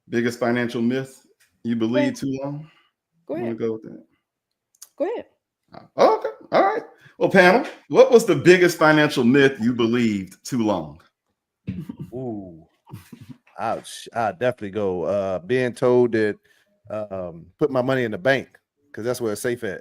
Biggest financial myth you believe too long? Go ahead. Go with that. Go ahead. Oh, okay. All right. Well, panel, what was the biggest financial myth you believed too long? Ooh, I'd definitely go being told that put my money in the bank, because that's where it's safe at.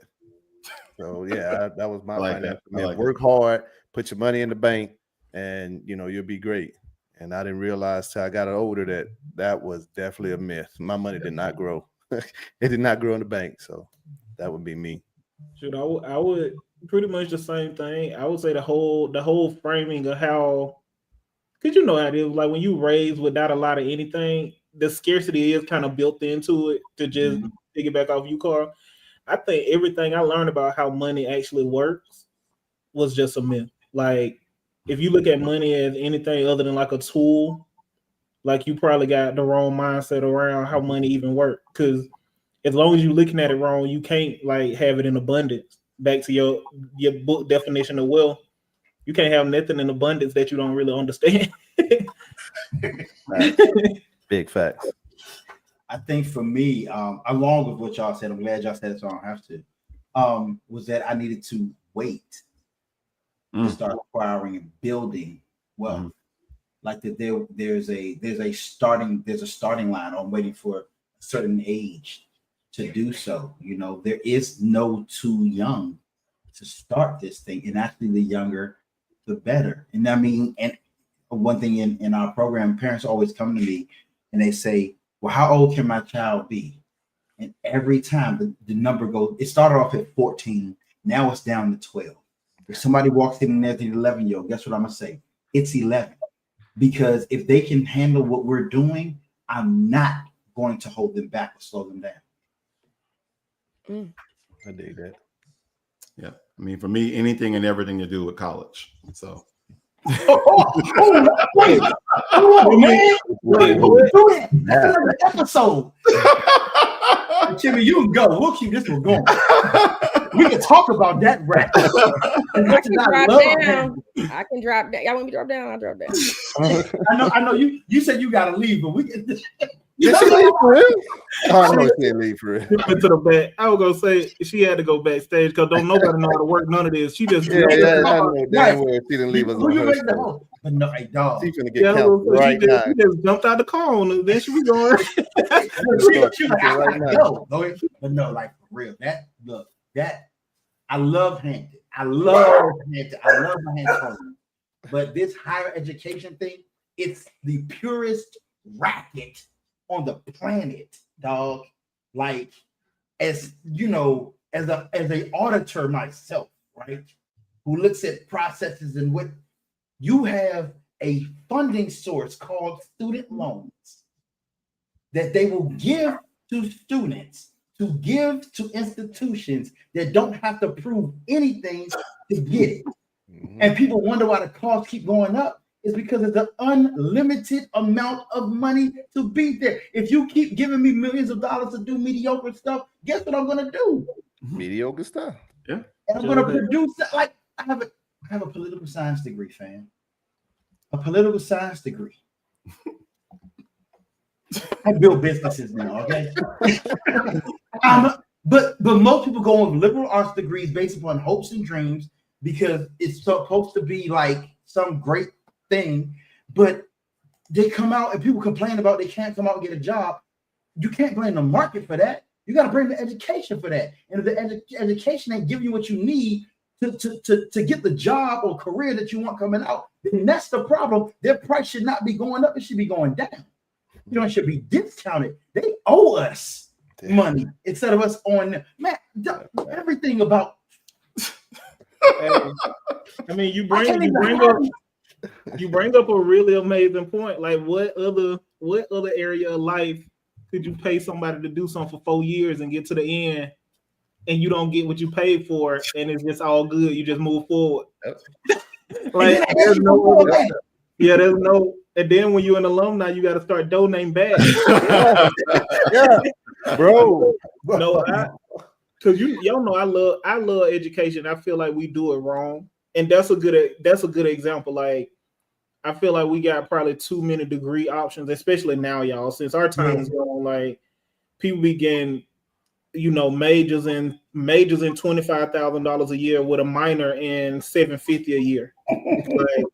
So yeah, that was my financial myth. Work hard, put your money in the bank, and you'll be great. And I didn't realize till I got older that was definitely a myth. My money did not grow. It did not grow in the bank. So that would be me. Shoot, I would Pretty much the same thing. I would say the whole framing of how, because you know how it is, like when you raise without a lot of anything, the scarcity is kind of built into it. To just piggyback off you, Carl, I think everything I learned about how money actually works was just a myth. Like if you look at money as anything other than like a tool, like you probably got the wrong mindset around how money even works. Because as long as you're looking at it wrong, you can't like have it in abundance. Back to your book definition of wealth, you can't have nothing in abundance that you don't really understand. Big facts. I think for me, along with what y'all said, I'm glad y'all said it, so I don't have to. Was that I needed to wait to start acquiring and building wealth. Like that, there's a starting line. I'm waiting for a certain age to do so. You know, there is no too young to start this thing, and actually, the younger, the better. And I mean, and one thing in our program, parents always come to me and they say, well, how old can my child be? And every time the number goes, it started off at 14, now it's down to 12. If somebody walks in there, the 11-year-old, guess what I'm gonna say? It's 11. Because if they can handle what we're doing, I'm not going to hold them back or slow them down. I dig that. Yeah. I mean, for me, anything and everything to do with college. So. Wait, man. That's another episode. Jimmy, you can go. We'll keep this one going. We can talk about that rap. I can drop down. I can drop down. Y'all want me to drop down? I'll drop down. I know. You said you gotta leave, but we can. Did she leave for real? Oh, I know she didn't leave for real. She went to the back. I was gonna say she had to go backstage because don't nobody know how to work none of this. She just I know damn well she didn't leave us on her show. But no, hey, dog. She's gonna get counted right now. She just jumped out the car on her. Then she was going. But no, like for real. That I love Hampton. I love Hampton. I love my Hampton. But this higher education thing, it's the purest racket on the planet, dog. Like, as you know, as a auditor myself, right, who looks at processes and what you have a funding source called student loans that they will give to students to give to institutions that don't have to prove anything to get it. And people wonder why the costs keep going up. It's because it's an unlimited amount of money to be there. If you keep giving me millions of dollars to do mediocre stuff, guess what I'm going to do? Mediocre stuff. Yeah. And I'm going to produce it. Like I have a political science degree, fam. A political science degree. I build businesses now, okay? But most people go on liberal arts degrees based upon hopes and dreams because it's supposed to be like some great thing, but they come out and people complain about they can't come out and get a job. You can't blame the market for that. You got to bring the education for that. And if the education ain't giving you what you need to get the job or career that you want coming out, then that's the problem. Their price should not be going up. It should be going down. You know, it should be discounted. They owe us money instead of us on man. Everything about. I mean, you bring up a really amazing point. Like, what other area of life could you pay somebody to do something for 4 years and get to the end, and you don't get what you paid for, and it's just all good? You just move forward. Like, there's no. And then when you're an alumni, you got to start donating back. Yeah, bro. No, because y'all know I love education. I feel like we do it wrong, and that's a good example. Like, I feel like we got probably too many degree options, especially now, y'all. Since our time is gone, like people begin, majors in $25,000 a year with a minor in $750 a year. Like,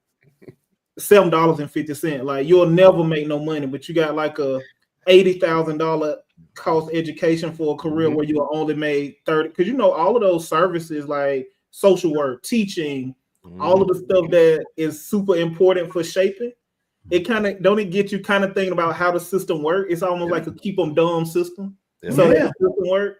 $7.50. Like, you'll never make no money, but you got like a $80,000 cost education for a career where you only made 30. Because all of those services like social work, teaching, all of the stuff that is super important for shaping. It kind of don't it get you kind of thinking about how the system works? It's almost like a keep them dumb system. So that the system work.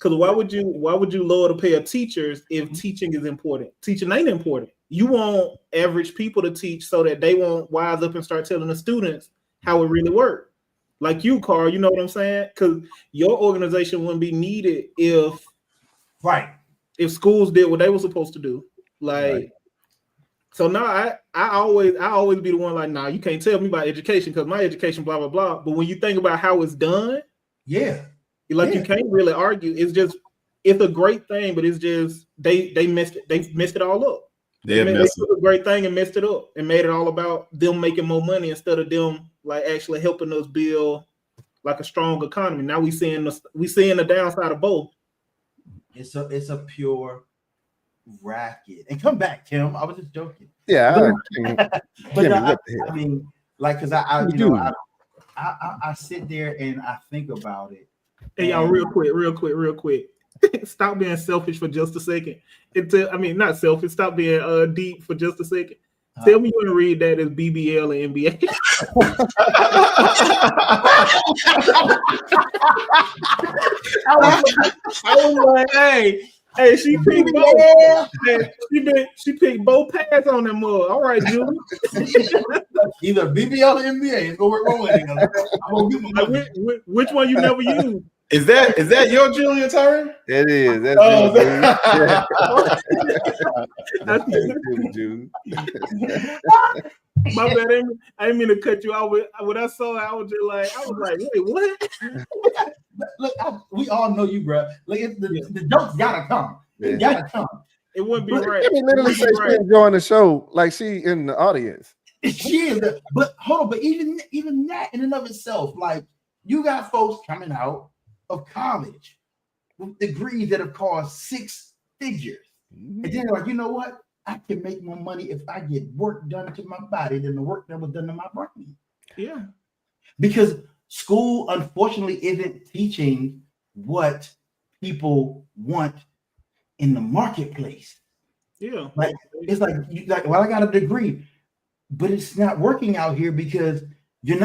Because why would you lower the pay of teachers if teaching is important? Teaching ain't important. You want average people to teach so that they won't wise up and start telling the students how it really works. Like you, Carl, you know what I'm saying? Because your organization wouldn't be needed if schools did what they were supposed to do. Like, so now I always be the one like, nah, you can't tell me about education because my education, blah, blah, blah. But when you think about how it's done, you can't really argue. It's a great thing, but it's just they messed it. They messed it all up. They took a great thing and messed it up and made it all about them making more money instead of them like actually helping us build like a strong economy. Now we seeing the downside of both. It's a pure racket. And come back, Tim. I was just joking. Yeah, I mean, like, because I sit there and I think about it. Hey, y'all, real quick. Stop being selfish for just a second. Not selfish. Stop being deep for just a second. Tell me you want to read that as BBL and NBA. I was like, hey, she picked both. She picked both pads on them mug. All right, Julie. Either BBL or NBA. It's gonna work one way. I'm gonna give them which one you never use? Is that your Julia Tyran? It is. That's Julie. My bad. I didn't mean to cut you out. When I saw it, I was like, wait, what? Look, we all know you, bro. Like, the jokes gotta come. It gotta come. It wouldn't be right. Let me literally say she's enjoying the show, like she in the audience. She is, but hold on. But even that in and of itself, like, you got folks coming out of college with degrees that have cost 6 figures, and then they're like, you know what? I can make more money if I get work done to my body than the work that was done to my brain. Yeah, because school, unfortunately, isn't teaching what people want in the marketplace. Yeah, like it's like well, I got a degree, but it's not working out here because you're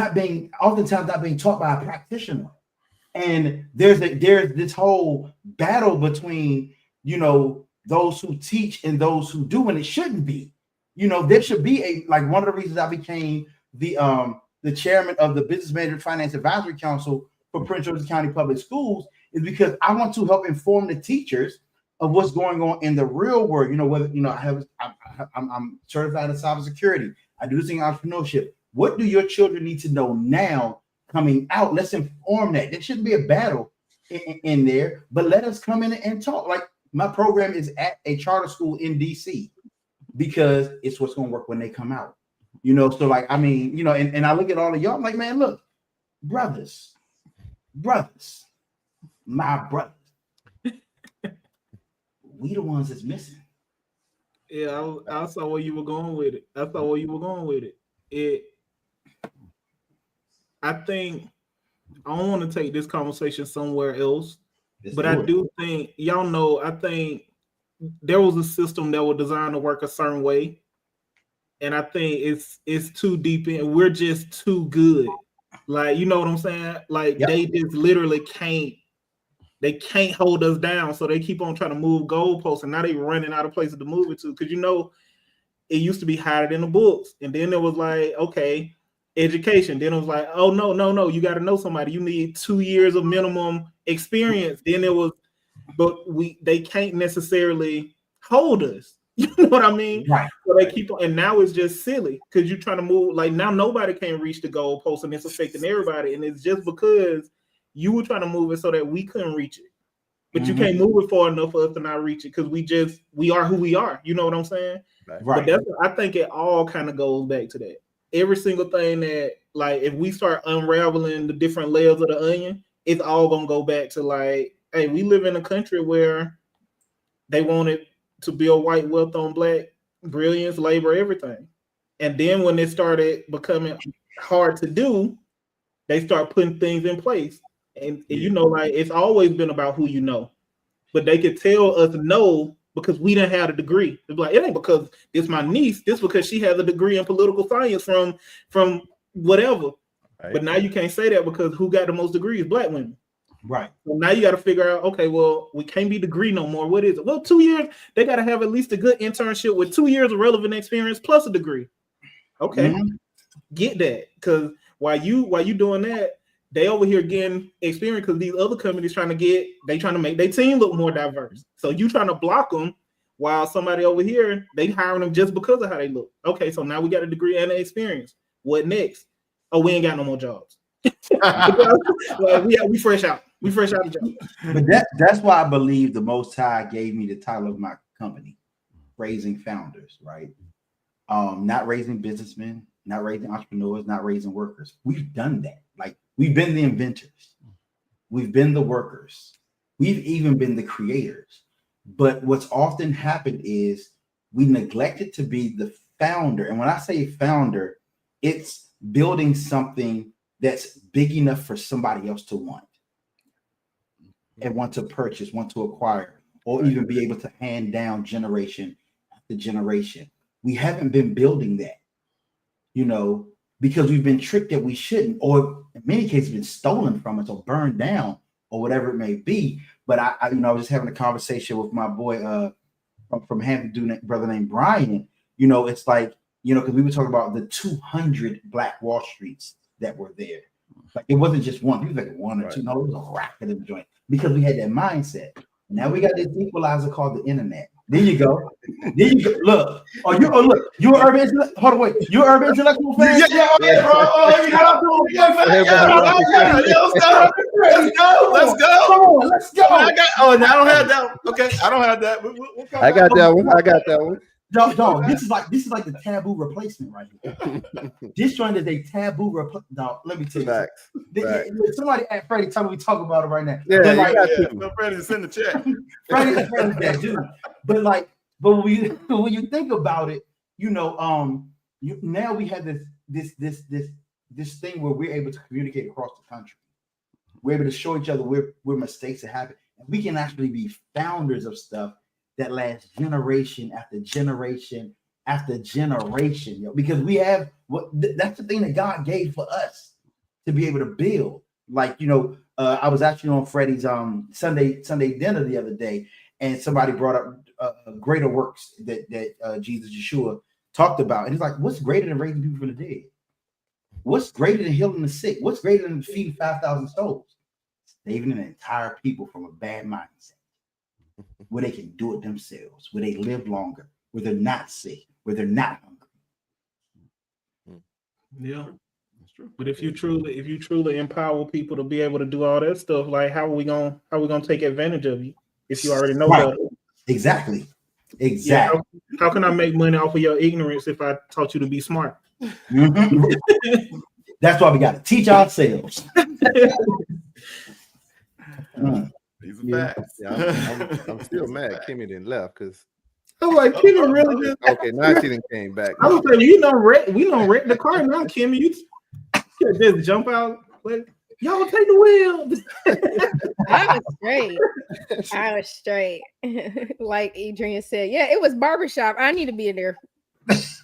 oftentimes not being taught by a practitioner. And there's this whole battle between, those who teach and those who do, and it shouldn't be. There should be one of the reasons I became the chairman of the Business Management Finance Advisory Council for Prince George's County Public Schools is because I want to help inform the teachers of what's going on in the real world. I'm certified in cybersecurity. I do this in entrepreneurship. What do your children need to know now coming out? Let's inform that. There shouldn't be a battle in there, but let us come in and talk. Like, my program is at a charter school in DC because it's what's going to work when they come out. So like, I mean, and I look at all of y'all, I'm like, man, look, brothers, my brothers, we the ones that's missing. Yeah, I saw where you were going with it. I think I don't want to take this conversation somewhere else, but I do think I think there was a system that was designed to work a certain way, and I think it's too deep in. We're just too good. Like, you know what I'm saying? Like, They just literally can't. They can't hold us down, so they keep on trying to move goalposts, and now they're running out of places to move it to. Because it used to be hiding in the books, and then it was like, okay, education. Then it was like, oh no, you got to know somebody. You need 2 years of minimum experience. Then it was, but they can't necessarily hold us. You know what I mean? Right. So they keep on, and now it's just silly because you're trying to move. Like, now nobody can reach the goalpost, and it's affecting everybody, and it's just because you were trying to move it so that we couldn't reach it, but you can't move it far enough for us to not reach it because we are who we are. You know what I'm saying? Right. But I think it all kind of goes back to that. Every single thing that, like, if we start unraveling the different layers of the onion, it's all gonna go back to like, hey, we live in a country where they wanted to build white wealth on black brilliance, labor, everything, and then when it started becoming hard to do, they start putting things in place. And like, it's always been about who you know, but they could tell us no because we didn't have a degree. It's like, it ain't because it's my niece. This because she has a degree in political science from whatever. Right. But now you can't say that because who got the most degrees? Black women. Right. So now you got to figure out, okay, well, we can't be degree no more. What is it? Well, 2 years. They got to have at least a good internship with 2 years of relevant experience plus a degree. Okay, get that. Because while you doing that, they over here getting experience because these other companies trying to make their team look more diverse. So you trying to block them while somebody over here, they hiring them just because of how they look. Okay, so now we got a degree and an experience. What next? Oh, we ain't got no more jobs. Like, we fresh out. We fresh out of job. But that's why I believe the Most High gave me the title of my company, Raising Founders, right? Not raising businessmen, not raising entrepreneurs, not raising workers. We've done that. Like, we've been the inventors. We've been the workers. We've even been the creators. But what's often happened is we neglected to be the founder. And when I say founder, it's building something that's big enough for somebody else to want and want to purchase, want to acquire, or even be able to hand down generation after generation. We haven't been building that, because we've been tricked that we shouldn't, or in many cases been stolen from us or burned down or whatever it may be. But I was just having a conversation with my boy from Hampton, brother named Brian. It's like, because we were talking about the 200 Black Wall Streets that were there. Like, it wasn't just one. People like one or two. No, it was a rack of them joint because we had that mindset. Now we got this equalizer called the internet. There you go. Look. Look. You an urban intellect? Hold on, wait. You an urban intellectual fan? Yeah, Let's go. Come on, let's go. I don't have that one. Okay, I don't have that. I got that one. Dog, this is like the taboo replacement right here. This joint is a taboo replacement. Dog, let me tell you. Somebody at Freddie, tell me we talk about it right now. Yeah, Freddie, send the check. Freddie's that dude. But when you think about it, now we have this thing where we're able to communicate across the country. We're able to show each other where mistakes have happened, and we can actually be founders of stuff that lasts generation after generation after generation, because we have that's the thing that God gave for us to be able to build. Like, I was actually on Freddie's Sunday dinner the other day, and somebody brought up greater works that Jesus Yeshua talked about, and it's like, what's greater than raising people from the dead? What's greater than healing the sick? What's greater than feeding 5,000 souls? Saving an entire people from a bad mindset, where they can do it themselves, where they live longer, where they're not sick, where they're not hungry. Yeah, that's true. But if you truly empower people to be able to do all that stuff, like how are we gonna take advantage of you if you already know that? Exactly. Yeah, how can I make money off of your ignorance if I taught you to be smart? Mm-hmm. That's why we got to teach ourselves. These are facts. Yeah, I'm still mad Kimmy didn't left because I'm like, Kimmy really just okay. Now she didn't came back. I was like, we don't wreck the car now, Kimmy. You just jump out, like, y'all take the wheel. I was straight. Like Adrian said, yeah, it was barbershop. I need to be in there.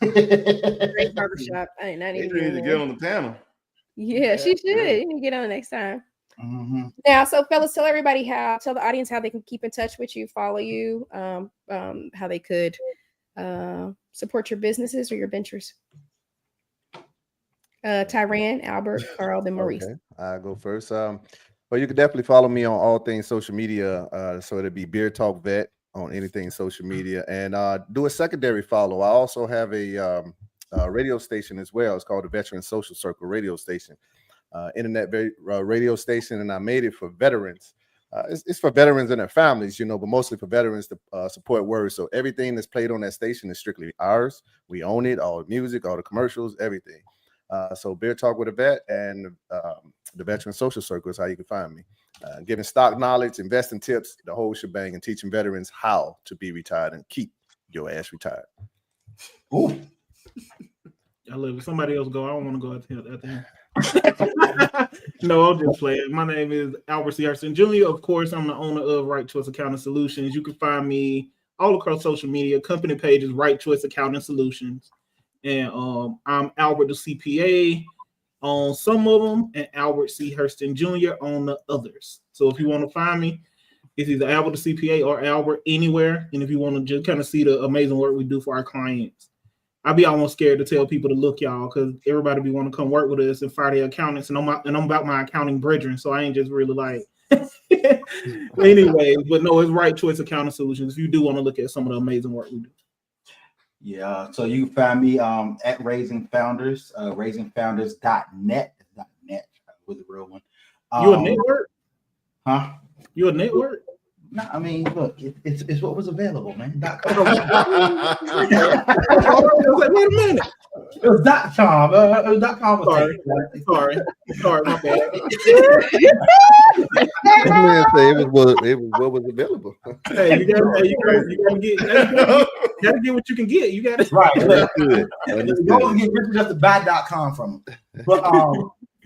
Great barbershop. I need to get on the panel. Yeah, she should. You need to get on next time. Mm-hmm. Now, so fellas, tell the audience how they can keep in touch with you, follow you, how they could support your businesses or your ventures. Tyran, Albert, Carl, then Marice. Okay, I'll go first. Well, you can definitely follow me on all things social media. So it'll be Beer Talk Vet on anything social media, and do a secondary follow. I also have a radio station as well. It's called the Veteran Social Circle radio station. Internet radio station, and I made it for veterans. It's for veterans and their families, but mostly for veterans to support words. So everything that's played on that station is strictly ours. We own it, all the music, all the commercials, everything. So Beer Talk with a Vet and the Veteran Social Circle is how you can find me. Giving stock knowledge, investing tips, the whole shebang, and teaching veterans how to be retired and keep your ass retired. Ooh. I love it. Somebody else go. I don't want to go at the end. No, I'll just play it. My name is Albert C. Hurston Jr. Of course, I'm the owner of Right Choice Accounting Solutions. You can find me all across social media. Company page is Right Choice Accounting Solutions. And I'm Albert the CPA. on some of them and Albert C. Hurston Jr. on the others. So if you want to find me, it's either Albert the CPA or Albert anywhere. And if you want to just kind of see the amazing work we do for our clients, I'd be almost scared to tell people to look, y'all, because everybody be want to come work with us and fire their accountants. And I'm about my accounting brethren, so I ain't just really like. Anyway, but no, it's Right Choice Accounting Solutions. If you do want to look at some of the amazing work we do. Yeah, so you can find me at Raising Founders, raisingfounders.net. It's not net, was the real one. You a network? Huh? You a network? No, I mean, look, it's what was available, man. Wait a minute. It was .com. It was .com. Sorry, my bad. It was what was available. Hey, you gotta get what you can get. You gotta right. Understood. Don't get rid of just the bad.com from them.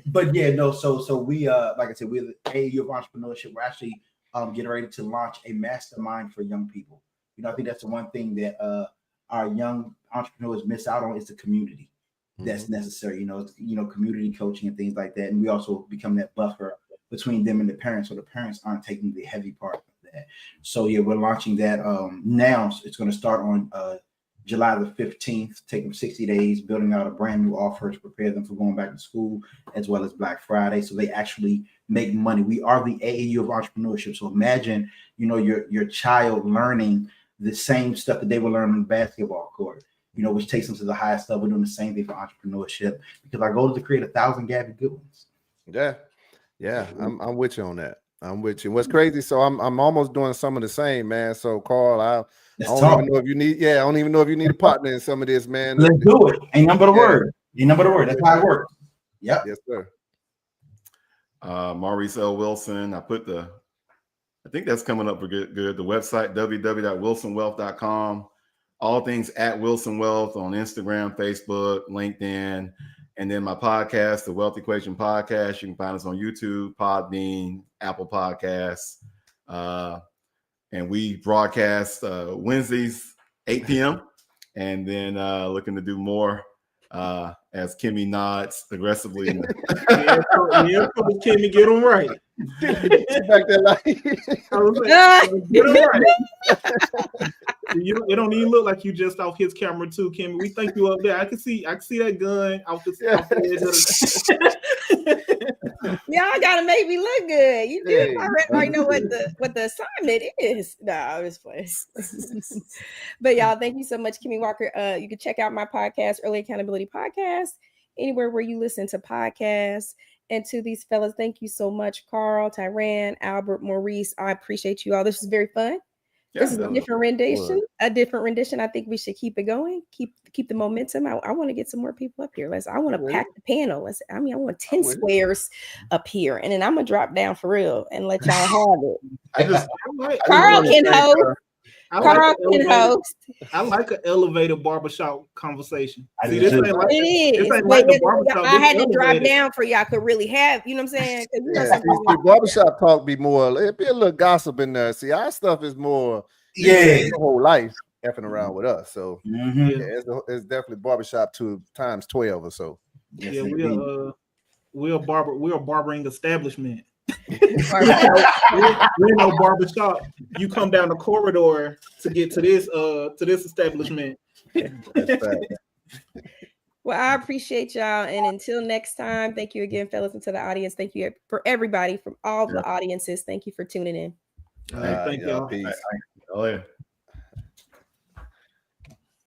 But yeah, no. So we like I said, we're the AAU of Entrepreneurship. We're actually getting ready to launch a mastermind for young people. You know, I think that's the one thing that our young entrepreneurs miss out on is the community that's necessary. You know, community coaching and things like that. And we also become that buffer between them and the parents, so the parents aren't taking the heavy part of that. So yeah, we're launching that now. It's going to start on July the 15th, take them 60 days, building out a brand new offer to prepare them for going back to school, as well as Black Friday. So they actually make money. We are the AAU of entrepreneurship. So imagine, your child learning the same stuff that they were learning on the basketball court, which takes them to the highest level. We're doing the same thing for entrepreneurship because our goal is to create 1,000 Gabby Goodwins. Yeah, I'm with you on that. I'm with you. What's crazy? So I'm almost doing some of the same, man. So Carl, I don't even know if you need a partner in some of this, man. Let's do it. Ain't nothing but a word. That's how it works. Yep. Yes, sir. Marice L. Wilson. I think that's coming up for good. The website, www.wilsonwealth.com. All things at Wilson Wealth on Instagram, Facebook, LinkedIn. And then my podcast, the Wealth Equation Podcast. You can find us on YouTube, Podbean, Apple Podcasts. And we broadcast Wednesdays, 8 p.m. And then looking to do more as Kimmy nods aggressively. Yeah, Kimmy, get them right. Back there like, get them right. It don't even look like you just off his camera too, Kimmy. We think you up there. I can see that gun off the edge of the... Y'all gotta make me look good. You already know what the assignment is. No, I'm just playing. But y'all, thank you so much, Kimmy Walker. You can check out my podcast, Early Accountability Podcast, anywhere where you listen to podcasts. And to these fellas, thank you so much, Carl, Tyran, Albert, Maurice. I appreciate you all. This was very fun. This is a different rendition. I think we should keep it going. Keep the momentum. I want to get some more people up here. I want to pack the panel. I want 10 squares up here, and then I'm gonna drop down for real and let y'all have it. Carl can host. I like an elevated barbershop conversation. See, this ain't like the barbershop. I had to drop down for y'all could really have, you know what I'm saying? The barbershop talk be more, it'd be a little gossip in there. See, our stuff is more, the whole life effing around with us. So it's definitely barbershop times 12 or so. Yeah, we're a barbering establishment. We're no barbershop. You come down the corridor to get to this establishment. Well, I appreciate y'all, and until next time, thank you again, fellas, and to the audience. Thank you for everybody from all the audiences. Thank you for tuning in. Thank y'all. Peace. Oh yeah.